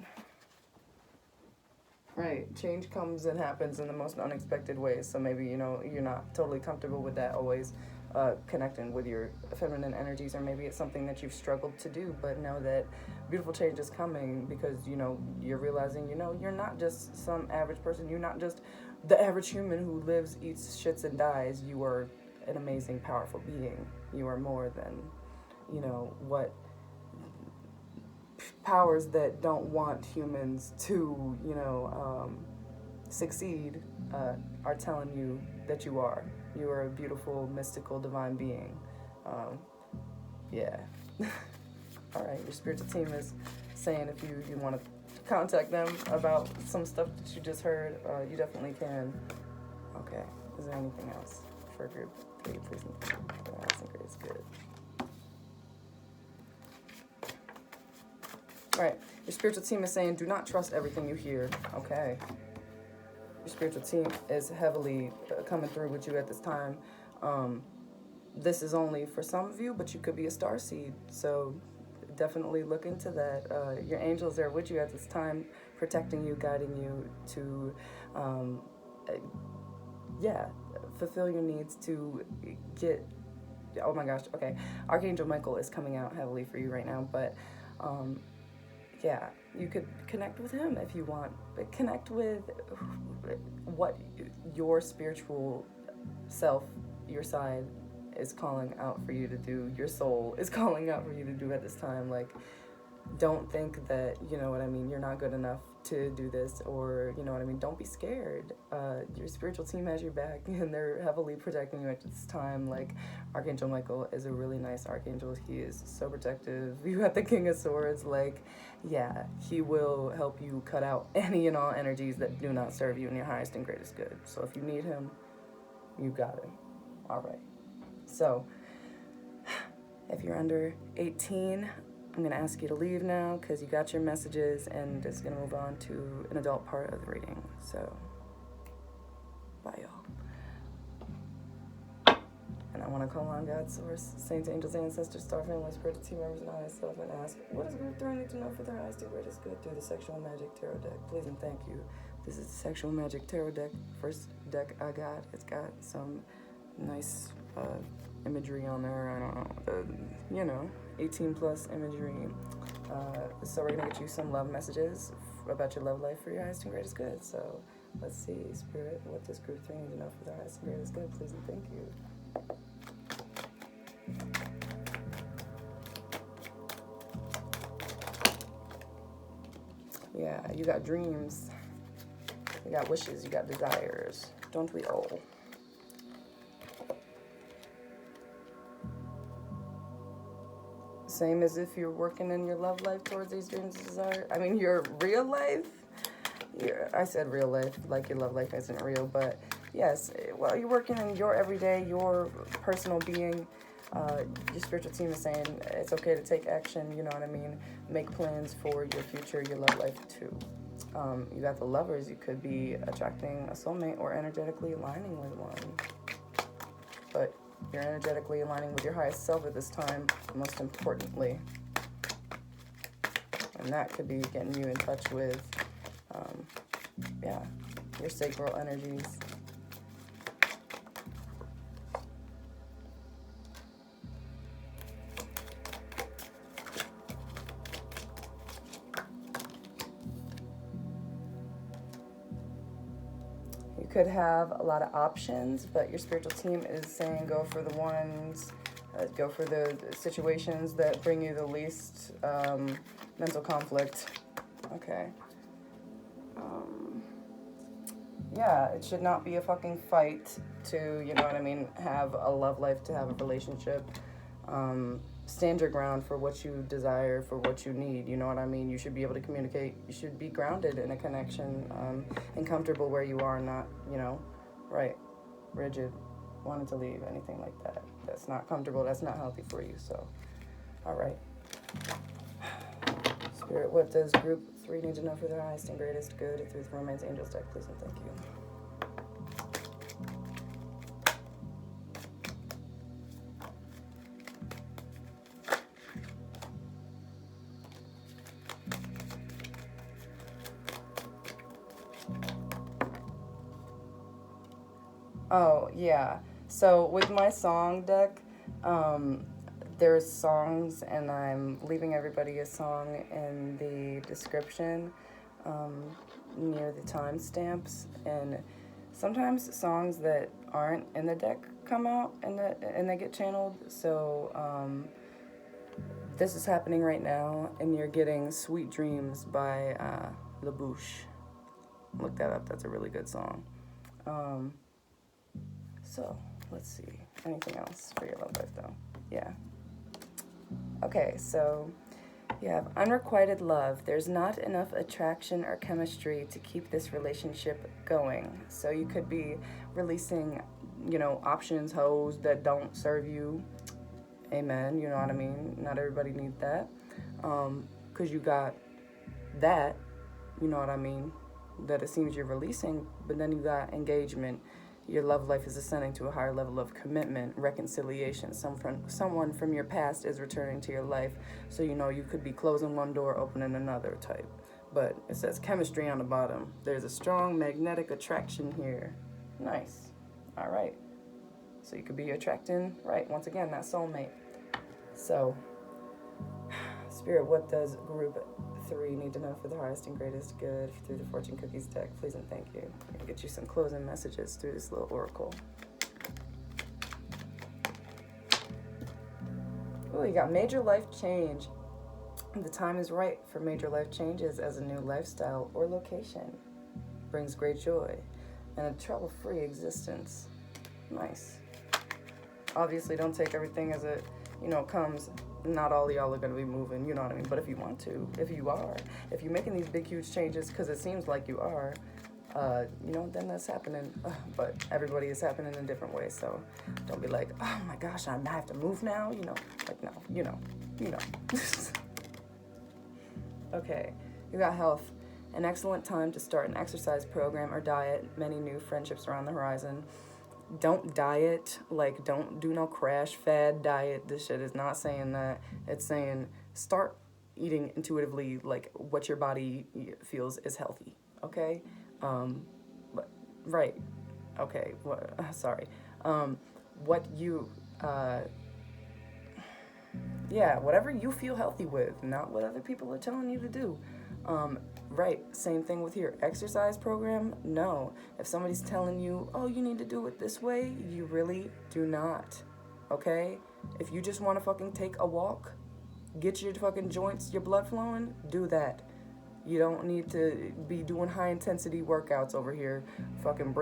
A: Right. Change comes and happens in the most unexpected ways. So maybe, you know, you're not totally comfortable with that always connecting with your feminine energies, or maybe it's something that you've struggled to do, but know that beautiful change is coming because, you know, you're realizing, you know, you're not just some average person. You're not just the average human who lives, eats, shits, and dies. You are an amazing, powerful being. You are more than, you know, what powers that don't want humans to, you know, succeed are telling you that you are. You are a beautiful, mystical, divine being. Yeah. All right, your spiritual team is saying if you want to contact them about some stuff that you just heard, you definitely can. Okay, is there anything else for group 3? Please and thank you. I think it's good. All right, your spiritual team is saying do not trust everything you hear. Okay. Your spiritual team is heavily coming through with you at this time. This is only for some of you, but you could be a starseed. So definitely look into that. Your angels are with you at this time, protecting you, guiding you to, fulfill your needs to get, oh my gosh, okay. Archangel Michael is coming out heavily for you right now, but yeah, you could connect with him if you want, but connect with what your spiritual self, your side, is calling out for you to do, your soul is calling out for you to do at this time. Like, don't think that, you know what I mean, you're not good enough to do this, or, you know what I mean, don't be scared. Your spiritual team has your back, and they're heavily protecting you at this time. Like, Archangel Michael is a really nice archangel. He is so protective. You have the King of Swords. Like, yeah, he will help you cut out any and all energies that do not serve you in your highest and greatest good. So if you need him, you got him. All right. So if you're under 18, I'm going to ask you to leave now because you got your messages, and it's going to move on to an adult part of the reading. So, bye, y'all. And I want to call on God, Source, Saints, Angels, Ancestors, Star Family, Spiritual Team members, and I myself, and ask, what does group 3 need to know for their highest and greatest good through the Sexual Magic Tarot deck? Please and thank you. This is the Sexual Magic Tarot deck. First deck I got. It's got some nice imagery on there. I don't know, 18 plus imagery. So we're gonna get you some love messages about your love life for your highest and greatest good. So let's see, Spirit, what does group 3 need to know for their highest and greatest good? Please and thank you. Yeah, you got dreams. You got wishes. You got desires. Don't we all? Same as if you're working in your love life towards these dreams and desires. I mean, your real life. I said real life, like your love life isn't real, but yes, well, you're working in your everyday, your personal being. Your spiritual team is saying it's okay to take action, you know what I mean? Make plans for your future, your love life too. You got the lovers. You could be attracting a soulmate or energetically aligning with one. But you're energetically aligning with your highest self at this time, most importantly. And that could be getting you in touch with, your sacral energies. You could have a lot of options, but your spiritual team is saying go for the ones, go for the situations that bring you the least mental conflict. Okay. Yeah, it should not be a fucking fight to, you know what I mean, have a love life, to have a relationship. Stand your ground for what you desire, for what you need, you know what I mean? You should be able to communicate. You should be grounded in a connection and comfortable where you are, not, rigid, wanting to leave, anything like that. That's not comfortable, that's not healthy for you, so, all right. Spirit, what does group 3 need to know for their highest and greatest good through the Romance Angels deck, please and thank you. Oh, yeah. So with my song deck, there's songs, and I'm leaving everybody a song in the description near the timestamps. And sometimes songs that aren't in the deck come out and they get channeled. So this is happening right now, and you're getting Sweet Dreams by Bouche. Look that up. That's a really good song. So let's see. Anything else for your love life, though? Yeah. Okay, so you have unrequited love. There's not enough attraction or chemistry to keep this relationship going. So you could be releasing, options, hoes that don't serve you. Amen. You know what I mean? Not everybody needs that. Because you got that, you know what I mean, that it seems you're releasing, but then you got engagement. Your love life is ascending to a higher level of commitment, reconciliation. Someone from your past is returning to your life. So, you could be closing one door, opening another type. But it says chemistry on the bottom. There's a strong magnetic attraction here. Nice. All right. So you could be attracting, once again, that soulmate. So, Spirit, what does group 3 need to know for the highest and greatest good through the Fortune Cookies deck? Please and thank you. I'll get you some closing messages through this little oracle. Oh, you got major life change. The time is right for major life changes, as a new lifestyle or location brings great joy and a trouble-free existence. Nice. Obviously, don't take everything as it, comes. Not all of y'all are going to be moving, you know what I mean? But if you want to, if you're making these big, huge changes, because it seems like you are, then that's happening. But everybody is happening in different ways, so don't be like, oh my gosh, I have to move now, no, Okay, you got health. An excellent time to start an exercise program or diet. Many new friendships are on the horizon. Don't diet, don't do no crash fad diet. This shit is not saying that. It's saying start eating intuitively, what your body feels is healthy, okay? Okay, sorry. Whatever you feel healthy with, not what other people are telling you to do. Same thing with your exercise program. No, if somebody's telling you, oh, you need to do it this way, you really do not, okay? If you just want to fucking take a walk, get your fucking joints, your blood flowing, do that. You don't need to be doing high intensity workouts over here, fucking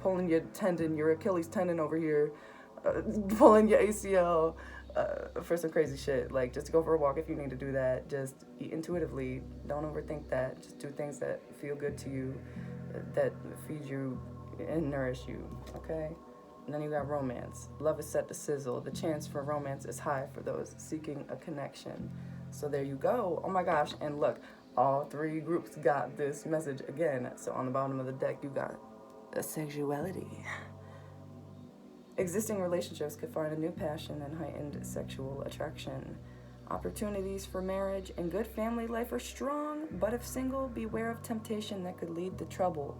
A: pulling your tendon, your Achilles tendon over here, pulling your ACL for some crazy shit. Like, just go for a walk if you need to do that. Just eat intuitively. Don't overthink that. Just do things that feel good to you, that feed you and nourish you, okay? And then you got romance. Love is set to sizzle. The chance for romance is high for those seeking a connection. So there you go. Oh my gosh. And look, all three groups got this message again. So on the bottom of the deck, you got sexuality. Existing relationships could find a new passion and heightened sexual attraction. Opportunities for marriage and good family life are strong, but if single, beware of temptation that could lead to trouble.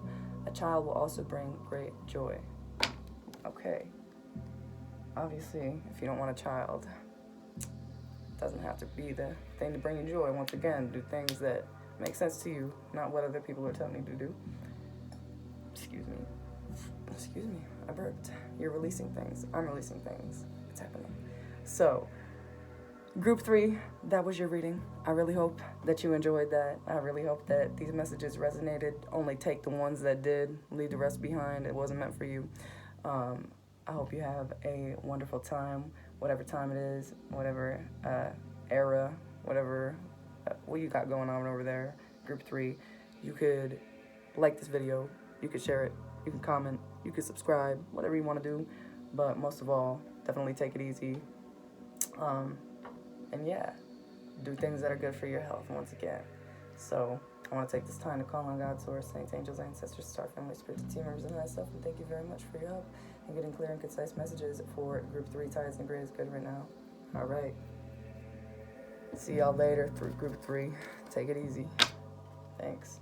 A: A child will also bring great joy. Okay. Obviously, if you don't want a child, it doesn't have to be the thing to bring you joy. Once again, do things that make sense to you, not what other people are telling you to do. Excuse me, I burped. You're releasing things. I'm releasing things. It's happening. So, Group 3, that was your reading. I really hope that you enjoyed that. I really hope that these messages resonated. Only take the ones that did. Leave the rest behind. It wasn't meant for you. I hope you have a wonderful time, whatever time it is, whatever era, whatever, what you got going on over there. Group 3, you could like this video, you could share it, you can comment, you could subscribe, whatever you want to do. But most of all, definitely take it easy. And yeah, do things that are good for your health once again. So I want to take this time to call on God, Source, Saints, Angels, Ancestors, Star Family, Spirits, team members, and myself, and thank you very much for your help in getting clear and concise messages for Group 3 Ties and Greatest Good right now. All right. See y'all later through Group 3. Take it easy. Thanks.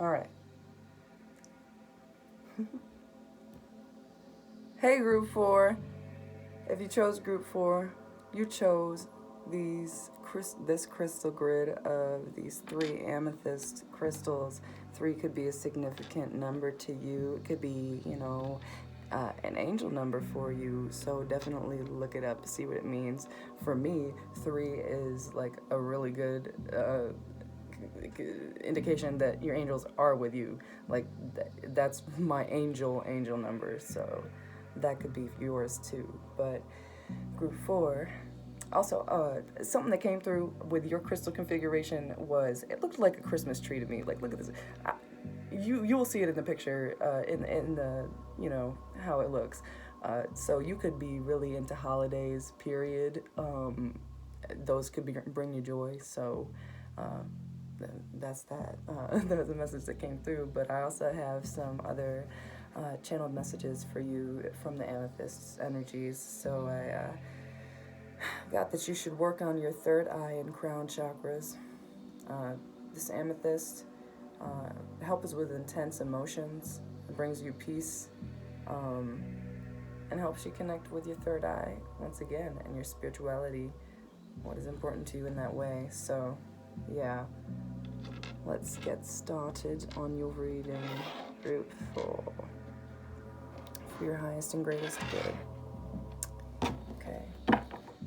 A: All right. Hey, Group 4. If you chose Group 4, you chose this crystal grid of these 3 amethyst crystals. 3 could be a significant number to you. It could be, an angel number for you. So definitely look it up, see what it means. For me, 3 is like a really good indication that your angels are with you. Like that's my angel number. So that could be yours too. But Group 4, also something that came through with your crystal configuration was, it looked like a Christmas tree to me. Like, look at this. You will see it in the picture, in the, how it looks. So you could be really into holidays, period. Those could bring you joy. So that's that. That was a message that came through. But I also have some other channeled messages for you from the amethyst energies. So I got that you should work on your third eye and crown chakras. This amethyst helps with intense emotions. It brings you peace, and helps you connect with your third eye once again, and your spirituality, what is important to you in that way. So yeah, let's get started on your reading. Group 4, for your highest and greatest good. Okay.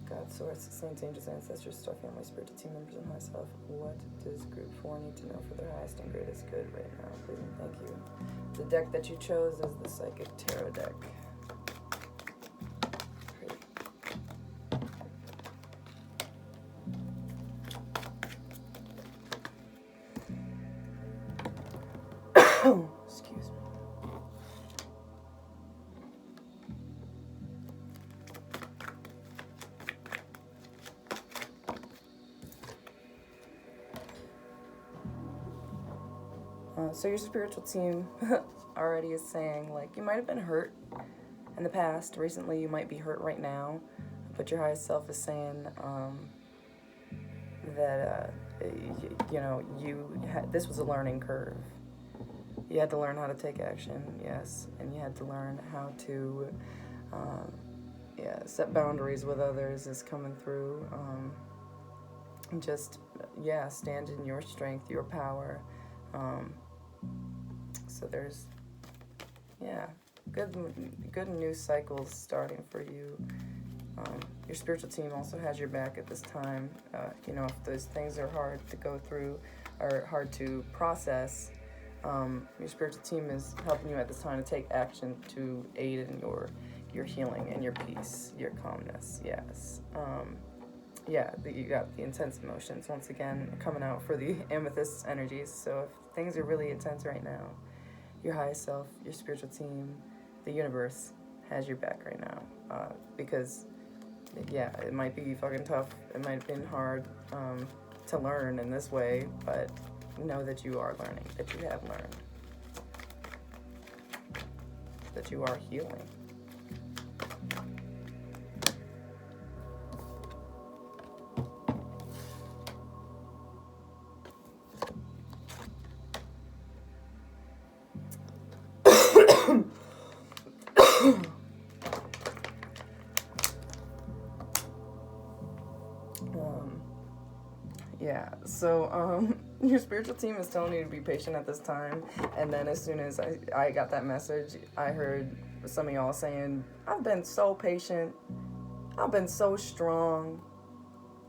A: God, source, saints, angels, ancestors, star family, spiritual team members, and myself. What does Group 4 need to know for their highest and greatest good right now? Please and thank you. The deck that you chose is the Psychic Tarot deck. Excuse me. So your spiritual team already is saying, like, you might have been hurt in the past. Recently, you might be hurt right now. But your highest self is saying that, this was a learning curve. You had to learn how to take action, yes. And you had to learn how to, set boundaries with others is coming through. Stand in your strength, your power. So there's, good new cycles starting for you. Your spiritual team also has your back at this time. If those things are hard to go through or hard to process, your spiritual team is helping you at this time to take action to aid in your healing and your peace, your calmness, yes. You got the intense emotions once again coming out for the amethyst energies. So if things are really intense right now, your highest self, your spiritual team, the universe has your back right now. Because, it might be fucking tough. It might have been hard to learn in this way, but know that you are learning, that you have learned, that you are healing. So your spiritual team is telling you to be patient at this time. And then as soon as I got that message, I heard some of y'all saying, I've been so patient. I've been so strong.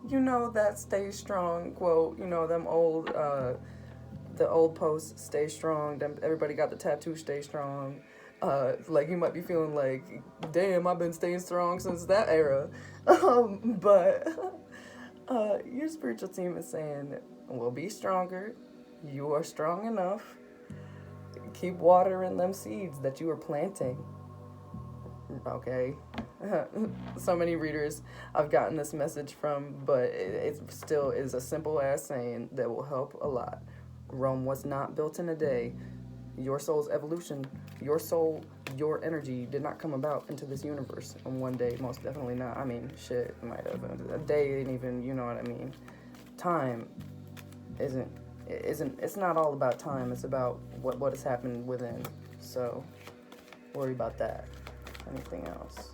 A: That stay strong quote, them old, the old posts, stay strong. Everybody got the tattoo, stay strong. You might be feeling like, damn, I've been staying strong since that era. But your spiritual team is saying, well, be stronger. You are strong enough. Keep watering them seeds that you are planting. Okay. So many readers I've gotten this message from, but it still is a simple ass saying that will help a lot. Rome was not built in a day. Your soul's evolution, your soul, your energy did not come about into this universe in one day. Most definitely not. I mean, shit, it might have. A day ain't even, you know what I mean. Time isn't it's not all about time. It's about what has happened within. So worry about that. Anything else?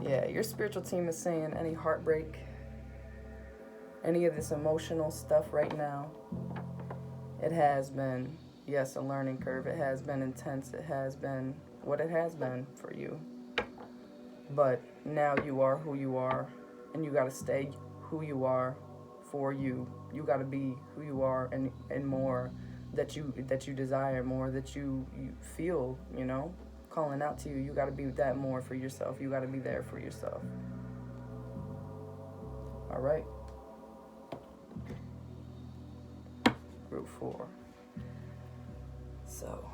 A: Yeah, your spiritual team is saying any heartbreak, any of this emotional stuff right now, it has been, yes, a learning curve. It has been intense. It has been what it has been for you. But now you are who you are, and you got to stay who you are for you. You got to be who you are and more that you desire, more that you feel, you know, calling out to you. You got to be that more for yourself. You got to be there for yourself. All right. Group 4. So,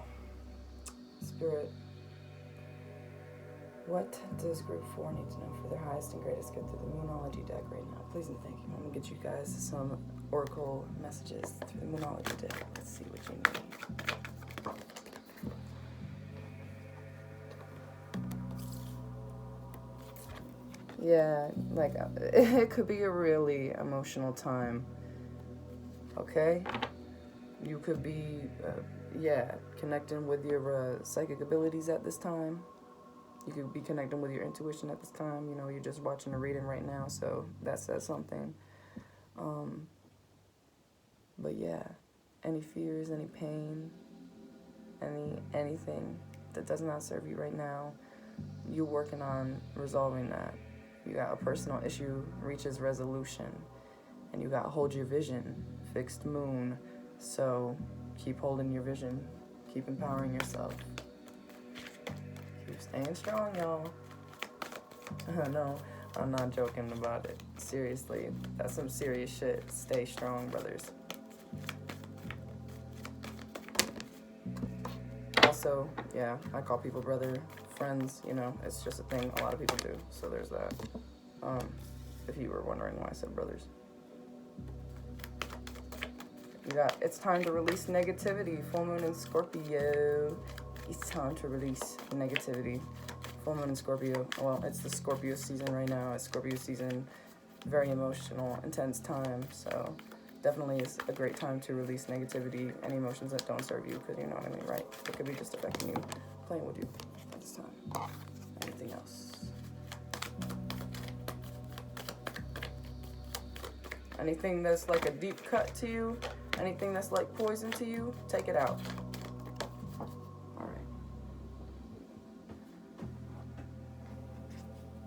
A: Spirit, what does Group 4 need to know for their highest and greatest good through the Moonology deck right now? Please and thank you. I'm going to get you guys some oracle messages through the Moonology deck. Let's see what you need. Yeah, like, it could be a really emotional time, okay? You could be, connecting with your psychic abilities at this time. You could be connecting with your intuition at this time. You know, you're just watching a reading right now, so that says something. But yeah, any fears, any pain, anything that does not serve you right now, you're working on resolving that. You got a personal issue reaches resolution, and you got hold your vision, fixed moon. So keep holding your vision, keep empowering yourself, keep staying strong, y'all. No, I'm not joking about it. Seriously, that's some serious shit. Stay strong, brothers. Also, yeah, I call people brother, friends, you know, it's just a thing a lot of people do. So there's that. If you were wondering why I said brothers. It's time to release negativity. Full moon in Scorpio. It's time to release negativity. Full moon in Scorpio. Well, it's the Scorpio season right now. It's Scorpio season. Very emotional, intense time. So definitely is a great time to release negativity, any emotions that don't serve you, because you know what I mean, right? It could be just affecting you, playing with you at this time. Anything else? Anything that's like a deep cut to you, anything that's like poison to you, take it out. All right.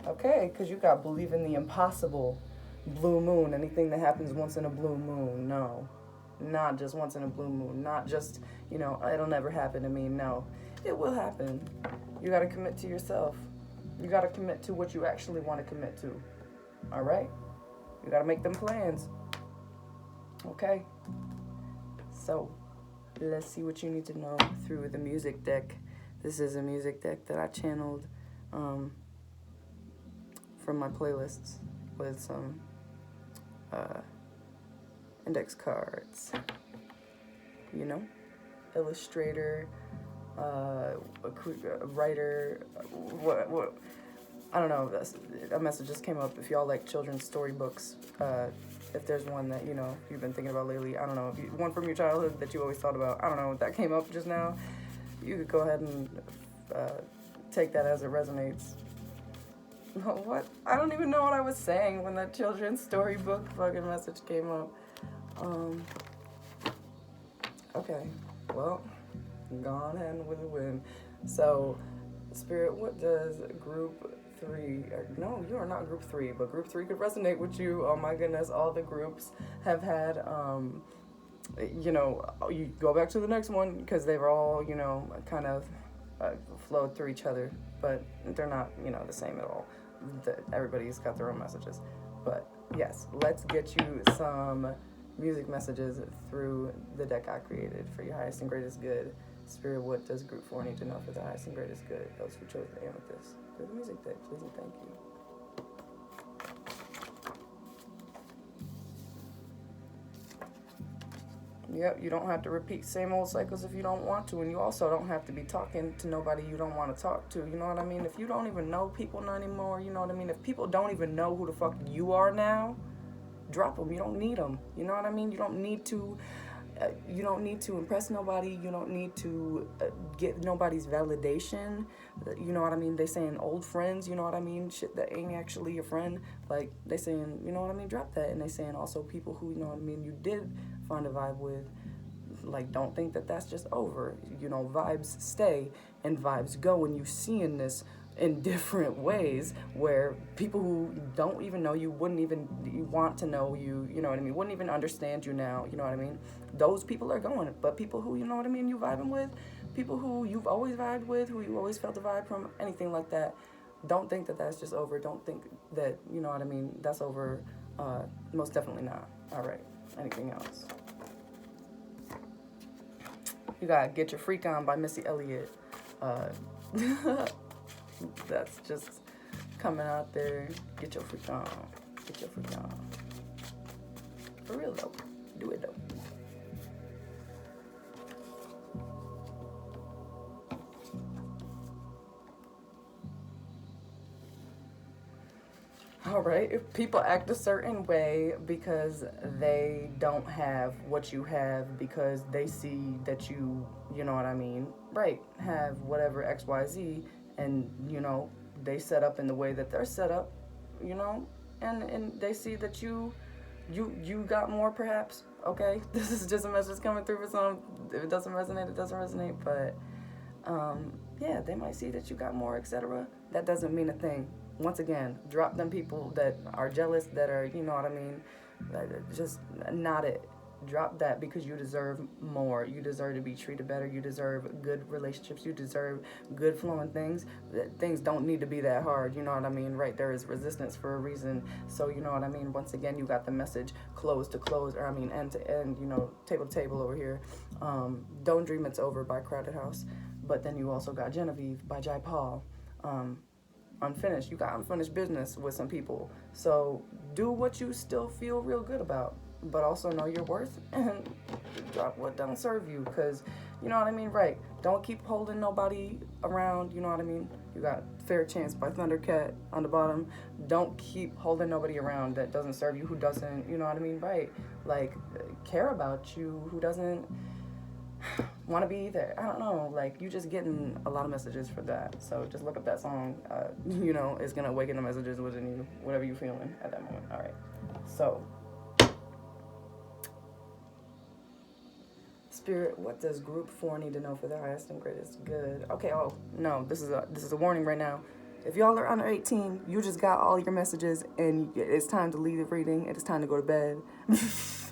A: Okay, because you got believe in the impossible. Blue moon, anything that happens once in a blue moon, no. Not just once in a blue moon, not just, you know, it'll never happen to me, no. It will happen. You got to commit to yourself. You got to commit to what you actually want to commit to. All right? You got to make them plans. Okay? So, let's see what you need to know through the music deck. This is a music deck that I channeled from my playlists with some index cards. You know? Illustrator, a writer, what I don't know, a message just came up. If y'all like children's storybooks, if there's one that, you know, you've been thinking about lately, I don't know, one from your childhood that you always thought about, I don't know, that came up just now, you could go ahead and take that as it resonates. What? I don't even know what I was saying when that children's storybook fucking message came up. Okay, well, gone hand with the wind. So, Spirit, what does group 3, no, you are not group 3, but group 3 could resonate with you. Oh my goodness, all the groups have had, you know, you go back to the next one because they were all, you know, kind of flowed through each other, but they're not, you know, the same at all. Everybody's got their own messages. But yes, let's get you some music messages through the deck I created for your highest and greatest good. Spirit, what does group 4 need to know for the highest and greatest good? Those who chose the amethyst through the music deck, please and thank you. Yep, you don't have to repeat same old cycles if you don't want to, and you also don't have to be talking to nobody you don't want to talk to, you know what I mean? If you don't even know people anymore, you know what I mean? If people don't even know who the fuck you are now, drop them. You don't need them, you know what I mean? You don't need to impress nobody. You don't need to get nobody's validation, you know what I mean? They saying old friends, you know what I mean? Shit that ain't actually your friend, like, they saying, you know what I mean? Drop that. And they saying also people who, you know what I mean, you did find a vibe with, like, don't think that that's just over. You know, vibes stay and vibes go, and you seeing this in different ways where people who don't even know you, wouldn't even want to know you, you know what I mean, wouldn't even understand you now, you know what I mean? Those people are going, but people who, you know what I mean, you vibing with, people who you've always vibed with, who you always felt the vibe from, anything like that, don't think that that's just over. Don't think that, you know what I mean, that's over. Most definitely not. All right, anything else? You got Get Your Freak On by Missy Elliott. That's just coming out there. Get your freak on. Get your freak on. For real though. Do it though. Alright, if people act a certain way because they don't have what you have, because they see that you know what I mean, right, have whatever XYZ, and, you know, they set up in the way that they're set up, you know, and they see that you got more perhaps, okay? This is just a message coming through for some. If it doesn't resonate, it doesn't resonate, but, yeah, they might see that you got more, etc. That doesn't mean a thing. Once again, drop them people that are jealous, that are, you know what I mean, just not it. Drop that, because you deserve more. You deserve to be treated better. You deserve good relationships. You deserve good flowing things. Things don't need to be that hard, you know what I mean, right? There is resistance for a reason. So, you know what I mean, once again, you got the message close to close, or I mean end to end, you know, table to table over here. Don't Dream It's Over by Crowded House. But then you also got Genevieve by Jai Paul. Unfinished. You got unfinished business with some people. So do what you still feel real good about, but also know your worth, and drop what don't serve you, because, you know what I mean, right? Don't keep holding nobody around, you know what I mean? You got Fair Chance by Thundercat on the bottom. Don't keep holding nobody around that doesn't serve you, who doesn't, you know what I mean, right? Like, care about you, who doesn't want to be there. I don't know, like, you just getting a lot of messages for that. So just look up that song. You know, it's gonna awaken the messages within you, whatever you feeling at that moment. All right, so Spirit, what does group 4 need to know for their highest and greatest good? Okay, oh no, this is a warning right now. If y'all are under 18, you just got all your messages, and it's time to leave the reading. It is time to go to bed.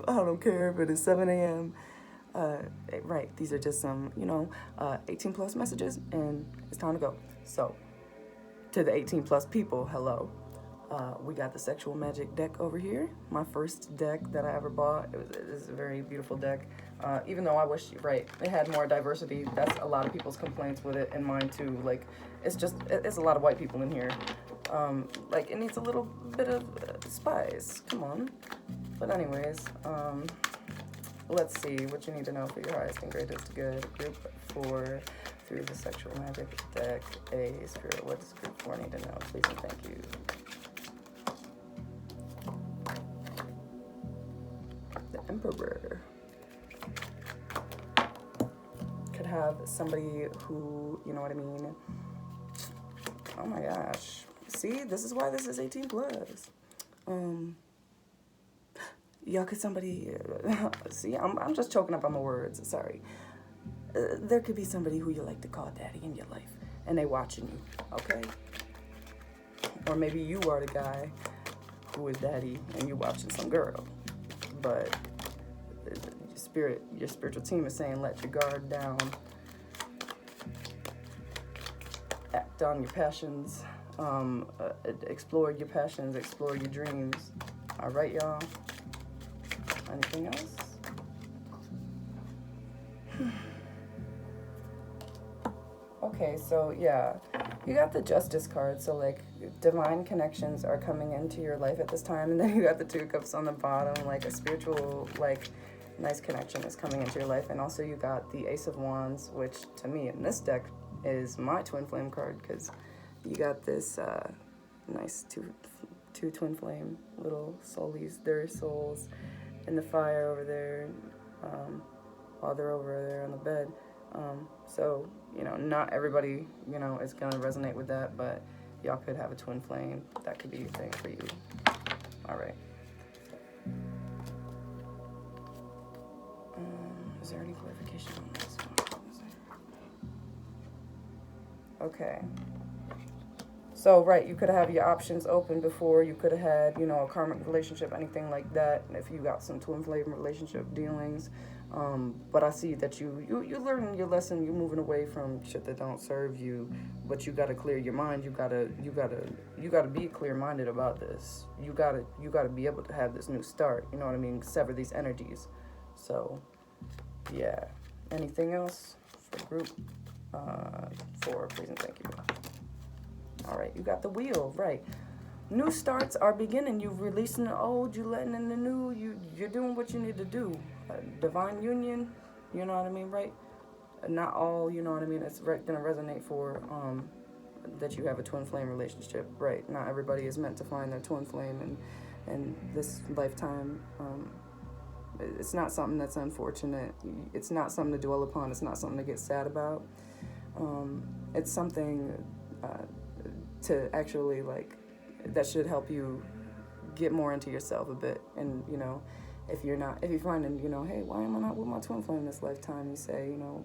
A: I don't care if it is 7 a.m. Right, these are just some, you know, 18 plus messages, and it's time to go. So, to the 18 plus people, hello. We got the Sexual Magic deck over here. My first deck that I ever bought. It is a very beautiful deck. Even though I wish, right, it had more diversity. That's a lot of people's complaints with it, and mine too. Like, it's a lot of white people in here. Like, it needs a little bit of spice. Come on. But anyways, let's see what you need to know for your highest and greatest good. Group 4 through the Sexual Magic deck. Spirit, what does group 4 need to know? Please and thank you. The Emperor. Could have somebody who, you know what I mean? Oh my gosh. See, this is why this is 18 plus. Y'all could somebody, see, I'm just choking up on my words, sorry. There could be somebody who you like to call daddy in your life, and they watching you, okay? Or maybe you are the guy who is daddy, and you watching some girl. But your spiritual team is saying, let your guard down. Act on your passions. Explore your passions, explore your dreams. All right, y'all. Anything else? Okay, so yeah, you got the Justice card. So like, divine connections are coming into your life at this time, and then you got the 2 cups on the bottom, like a spiritual, like, nice connection is coming into your life. And also you got the Ace of Wands, which to me in this deck is my twin flame card, because you got this nice two twin flame little soulies, their souls in the fire over there, while they're over there on the bed. So, you know, not everybody, you know, is going to resonate with that, but y'all could have a twin flame. That could be a thing for you. All right. Is there any clarification on this one? Okay. So, right, you could have your options open before. You could have had, you know, a karmic relationship, anything like that, if you got some twin flame relationship dealings. But I see that you learning your lesson. You're moving away from shit that don't serve you. But you got to clear your mind. You gotta be clear-minded about this. You gotta be able to have this new start. You know what I mean? Sever these energies. So, yeah. Anything else for group 4, please and thank you. All right, you got the wheel, right. New starts are beginning. You're releasing the old, you're letting in the new, you're doing what you need to do. Divine union, you know what I mean, right? Not all, you know what I mean, it's going to resonate for that you have a twin flame relationship, right? Not everybody is meant to find their twin flame and this lifetime. It's not something that's unfortunate. It's not something to dwell upon. It's not something to get sad about. It's something to actually, like, that should help you get more into yourself a bit. And, you know, if you're finding, you know, hey, why am I not with my twin flame this lifetime? You say, you know,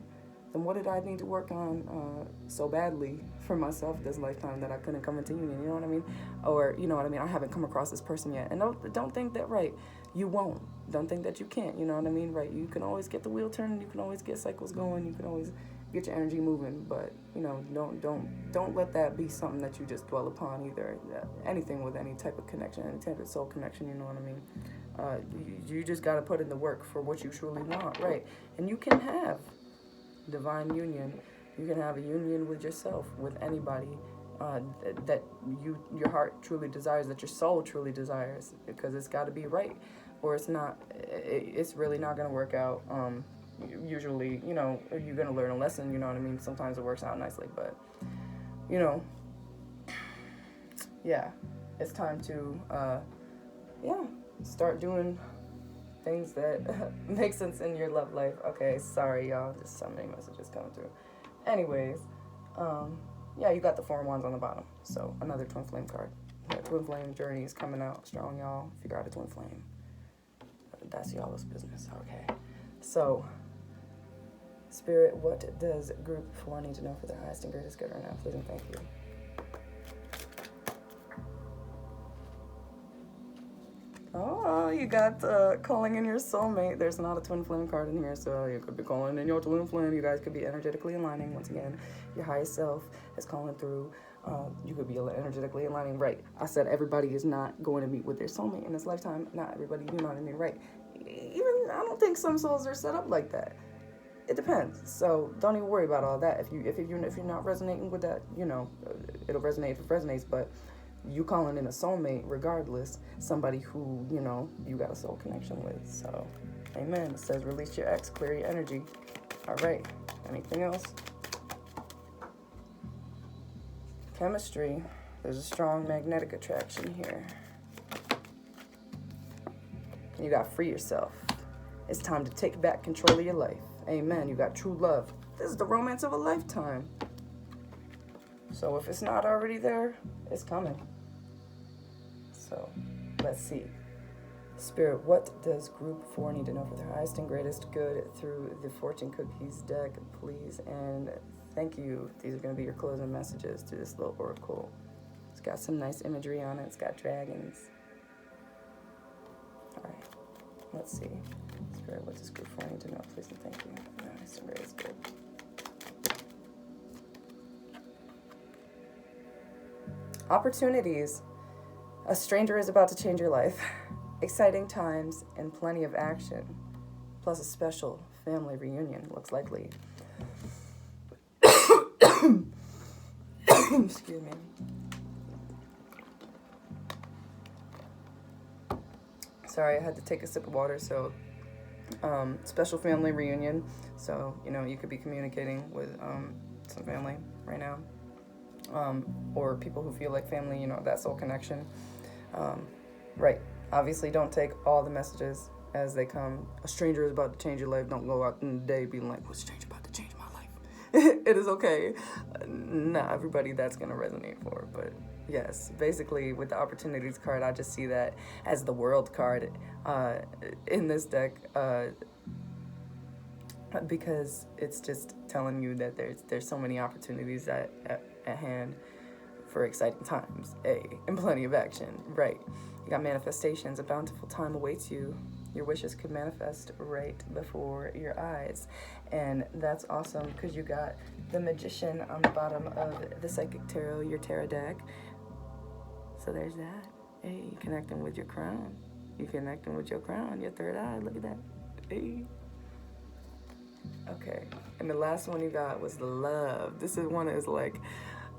A: then what did I need to work on so badly for myself this lifetime that I couldn't come into union? You know what I mean? Or, you know what I mean? I haven't come across this person yet. And don't think that, right, you won't. Don't think that you can't, you know what I mean? Right, you can always get the wheel turning. You can always get cycles going. You can always get your energy moving, but, you know, don't let that be something that you just dwell upon either. Anything with any type of connection, any type of soul connection, you know what I mean? You just got to put in the work for what you truly want, right? And you can have divine union. You can have a union with yourself, with anybody that your heart truly desires, that your soul truly desires, because it's got to be right, or it's not. It's really not going to work out. Usually, you know, you're going to learn a lesson, you know what I mean? Sometimes it works out nicely, but, you know, yeah, it's time to, start doing things that make sense in your love life. Okay, sorry, y'all, just so many messages coming through. Anyways, yeah, you got the 4 wands on the bottom, so another twin flame card. Yeah, twin flame journey is coming out strong, y'all. If you got a twin flame, that's y'all's business, okay? So, Spirit, what does group 4 need to know for their highest and greatest good right now? Please and thank you. Oh, you got calling in your soulmate. There's not a twin flame card in here, so you could be calling in your twin flame. You guys could be energetically aligning. Once again, your highest self is calling through. You could be energetically aligning. Right. I said everybody is not going to meet with their soulmate in this lifetime. Not everybody, you know what I mean? Right. Even, I don't think some souls are set up like that. It depends. So don't even worry about all that. If you're not resonating with that, you know, it'll resonate if it resonates. But you calling in a soulmate, regardless, somebody who, you know, you got a soul connection with. So, amen. It says release your ex, clear your energy. All right. Anything else? Chemistry. There's a strong magnetic attraction here. You got to free yourself. It's time to take back control of your life. Amen. You got true love. This is the romance of a lifetime. So if it's not already there, it's coming. So let's see. Spirit, what does group 4 need to know for their highest and greatest good through the fortune cookies deck, please? And thank you. These are going to be your closing messages to this little oracle. It's got some nice imagery on it. It's got dragons. All right. Let's see. Spirit, what does group 4 need to know? Please and thank you. Nice and great is good. Opportunities. A stranger is about to change your life. Exciting times and plenty of action. Plus a special family reunion looks likely. Excuse me. Sorry, I had to take a sip of water, so Special family reunion. So, you know, you could be communicating with some family right now. Or people who feel like family, you know, that soul connection. Right. Obviously, don't take all the messages as they come. A stranger is about to change your life. Don't go out in the day being like, what's a stranger about to change my life? It is okay. Not everybody that's going to resonate for. But yes, basically with the opportunities card, I just see that as the world card in this deck. Because it's just telling you that there's so many opportunities at hand for exciting times, and plenty of action, right? You got manifestations. A bountiful time awaits you. Your wishes could manifest right before your eyes, and that's awesome because you got the Magician on the bottom of the Psychic Tarot, your tarot deck. So there's that. Hey, you connecting with your crown. You connecting with your crown, your third eye. Look at that. Hey. Okay, and the last one you got was the Love. This is one that is like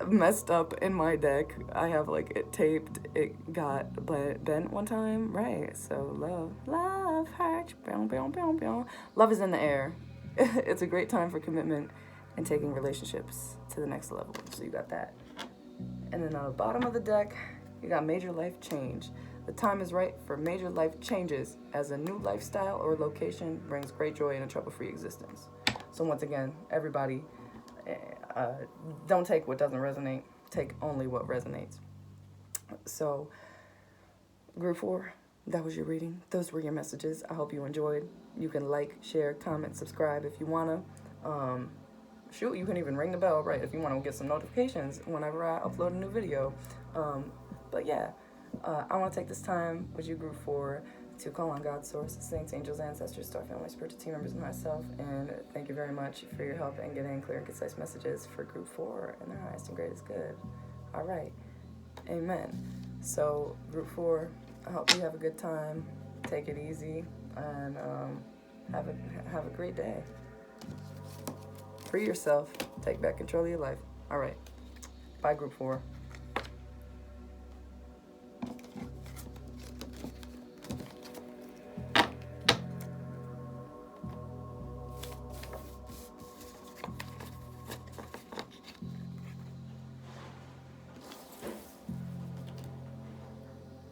A: messed up in my deck. I have like it taped. It got bent one time, right? So love hurts. Love is in the air. It's a great time for commitment and taking relationships to the next level. So you got that. And then on the bottom of the deck, you got major life change. The time is right for major life changes as a new lifestyle or location brings great joy in a trouble-free existence. So once again, everybody, don't take what doesn't resonate. Take only what resonates. So, Group 4, that was your reading. Those were your messages. I hope you enjoyed. You can like, share, comment, subscribe if you want to. Shoot, you can even ring the bell, right, if you want to get some notifications whenever I upload a new video. But yeah, I want to take this time with you, Group 4, to call on God's source, saints, angels, ancestors, star family, spiritual team members, and myself. And thank you very much for your help in getting clear and concise messages for Group 4 and their highest and greatest good. All right. Amen. So, Group 4, I hope you have a good time. Take it easy and have a great day. Free yourself. Take back control of your life. All right. Bye, Group 4.